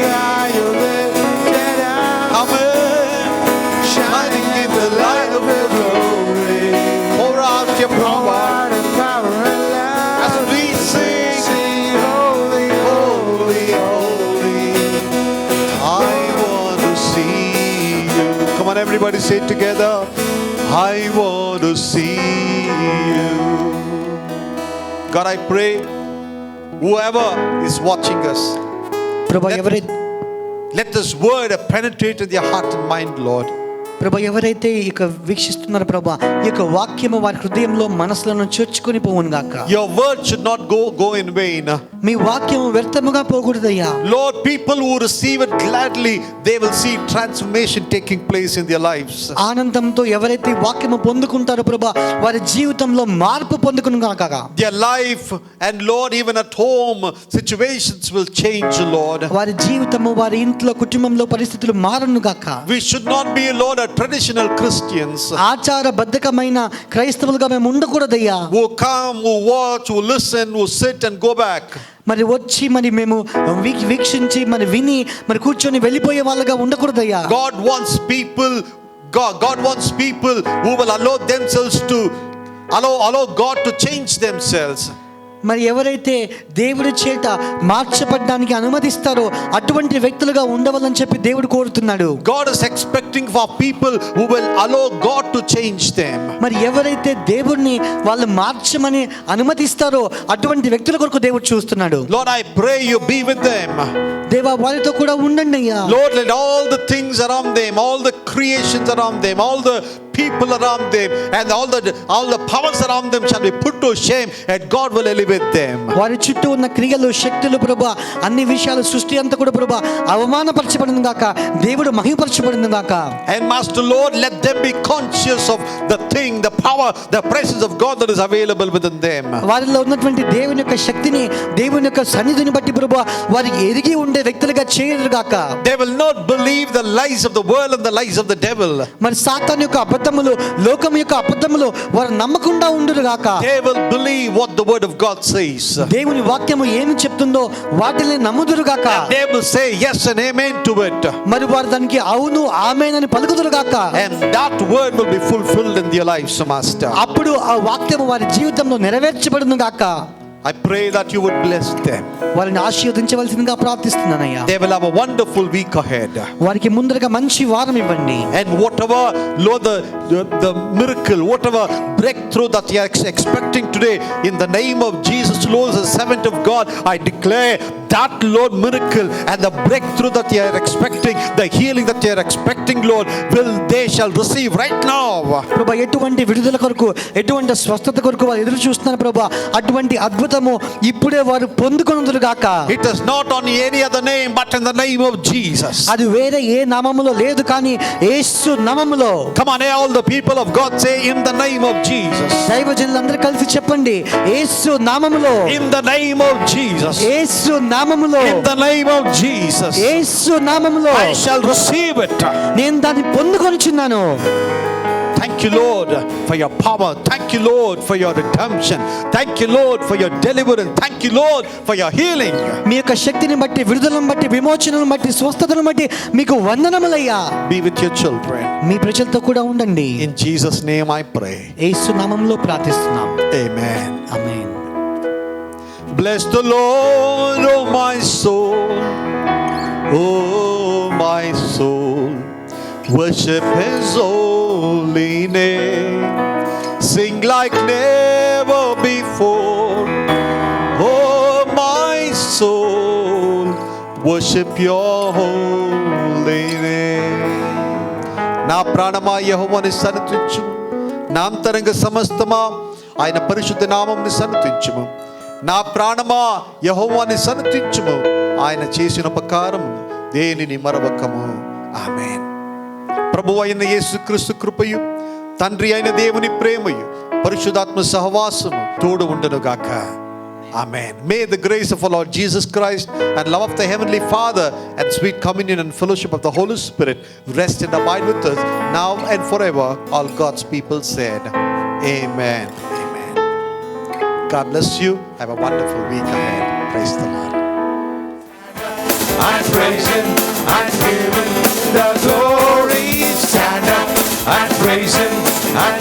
High and lifted up, Amen. shining in the light of the glory. Pour out your Pour power out the power of love. as we sing. Sing holy, Holy, holy. I want to see you. Come on, everybody, say it together. I want to see you. God, I pray, whoever is watching us, ప్రభా ఎవరైతే let this word penetrate in their heart and mind, Lord. ప్రభా ఎవరైతే ఇక వీక్షిస్తున్నారో ప్రభా ఈ యొక్క వాక్యము వారి హృదయంలో మనసులను చేర్చుకొని పోవును గాక. Your word should not go in vain. మీ వాక్యము వ్యర్థముగా పోకూడదయ్యా. Lord, people who receive it gladly, they will see transformation taking place in their lives. ఆనందంతో ఎవరైతే వాక్యము పొందుకుంటారో ప్రభా వారి జీవితంలో మార్పు పొందుకును గాక. Their life and Lord, even at home, situations will change, Lord. వారి జీవితము వారి ఇంట్లో కుటుంబంలో పరిస్థితులు మారును గాక. We should not be, Lord, a traditional Christians ఆచార బద్ధకమైన క్రైస్తవులుగా మేము ఉండకూడదయ్యా. who come, who watch, who listen, who sit and go back. మరి వచ్చి మరి మేము వీక్షించి మరి విని మరి కూర్చొని వెళ్ళిపోయే వాళ్ళగా ఉండకూడదయ్యా. God wants people who will allow themselves to allow God to change themselves. మరి ఎవరైతే దేవుడి చేత మార్చబడడానికి అనుమతిస్తారో అటువంటి వ్యక్తులుగా ఉండవాలని చెప్పి దేవుడు కోరుతున్నాడు. God is expecting for people who will allow God to change them. మరి ఎవరైతే దేవుడిని వాళ్ళు మార్చమని అనుమతిస్తారో అటువంటి వ్యక్తుల కొరకు దేవుడు చూస్తున్నాడు. Lord, I pray you be with them. దేవా వారితో కూడా ఉండండి అయ్యా. Lord, let all the things around them, all the creations around them, all the people around them and all the powers around them shall be put to shame, and God will elevate them. వారి చుట్టూ ఉన్న క్రియలు శక్తులు ప్రభువా అన్ని విషయాలు సృష్టి అంతా కూడా ప్రభువా అవమానపరచబడింది గాక, దేవుడు మహిమపరచబడింది గాక. And Master Lord, let them be conscious of the thing, the power, the presence of God that is available within them. వారిలో ఉన్నటువంటి దేవుని యొక్క శక్తిని, దేవుని యొక్క సన్నిధిని బట్టి ప్రభువా వారికి ఎరిగి ఉండే వ్యక్తులుగా చేయరు గాక. They will not believe the lies of the world and the lies of the devil. మరి సాతాను యొక్క అబద్ధములు, లోకం యొక్క అబద్ధములు వారు నమ్మకుండా ఉండురు గాక. They will believe what the word of God says. దేవుని వాక్యము ఏమి చెప్తుందో వాటిని నమ్ముదురు గాక. They will say yes and amen to it. మరి వారు దానికి అవును ఆమేన్ అని పలుకుదురు గాక. And that word will be fulfilled in their lives, Master. అప్పుడు ఆ వాక్యము వారి జీవితంలో నెరవేర్చబడును గాక. I pray that you would bless them. వారిని ఆశీర్వదించవలసిందిగా ప్రార్థిస్తున్నానయ్యా. They will have a wonderful week ahead. వారికి ముందరగా మంచి వారం ఇవ్వండి. And whatever, Lord, the miracle, whatever breakthrough that they are expecting today, in the name of Jesus, Lord, as a servant of God, I declare that, Lord, miracle and the breakthrough that they are expecting, the healing that they are expecting, Lord, they shall receive right now. ప్రభా ఎటువంటి విడుదల కొరకు, ఎటువంటి స్వస్థత కొరకు వారు ఎదురు చూస్తున్నారు ప్రభా, అటువంటి అద్భుతము ఇప్పుడే వారు పొందుకొనుదురు గాక. It is not on any other name but in the name of Jesus. అది వేరే ఏ నామములో లేదు కానీ యేసు నామములో. Come on, all the people of God say, in the name of Jesus. దైవజనులందరూ కలిసి చెప్పండి, యేసు నామములో. In the name of Jesus. యేసు నామములో. In the name of Jesus. యేసు నామములో. I shall receive it. నేను దాన్ని పొందుకొనుచున్నాను. Thank you, Lord, for your power. Thank you, Lord, for your redemption. Thank you, Lord, for your deliverance. Thank you, Lord, for your healing. మీ యొక్క శక్తిని బట్టి, విడుదలను బట్టి, విమోచనను బట్టి, స్వస్థతను బట్టి మీకు వందనములయ్యా. Be with your children. మీ ప్రజలతో కూడా ఉండండి. In Jesus' name I pray. యేసు నామములో ప్రార్థిస్తున్నాం. Amen. Amen. Bless the Lord, oh my soul. Oh my soul. Worship His holy name. Sing like never before. Oh my soul. Worship your holy name. నా ప్రాణమా యెహోవాని సన్నిధించుము, నా అంతరంగ సమస్తమా ఆయన పరిశుద్ధ నామముని సన్నిధించుము. నా ప్రాణమా యెహోవాని సన్నిధించుము, ఆయన చేసిన ఉపకారం దేనిని మరవకము. ఆమేన్. ప్రభువు అయిన యేసుక్రీస్తు కృపయు, తండ్రి అయిన దేవుని ప్రేమయు, పరిశుద్ధాత్మ సహవాసము తోడు ఉండును గాక. Amen. May the grace of our Lord Jesus Christ and love of the Heavenly Father and sweet communion and fellowship of the Holy Spirit rest and abide with us now and forever. All God's people said, Amen. Amen. God bless you. Have a wonderful week ahead. Praise the Lord. I praise Him, I give Him the glory. Stand up and praise Him and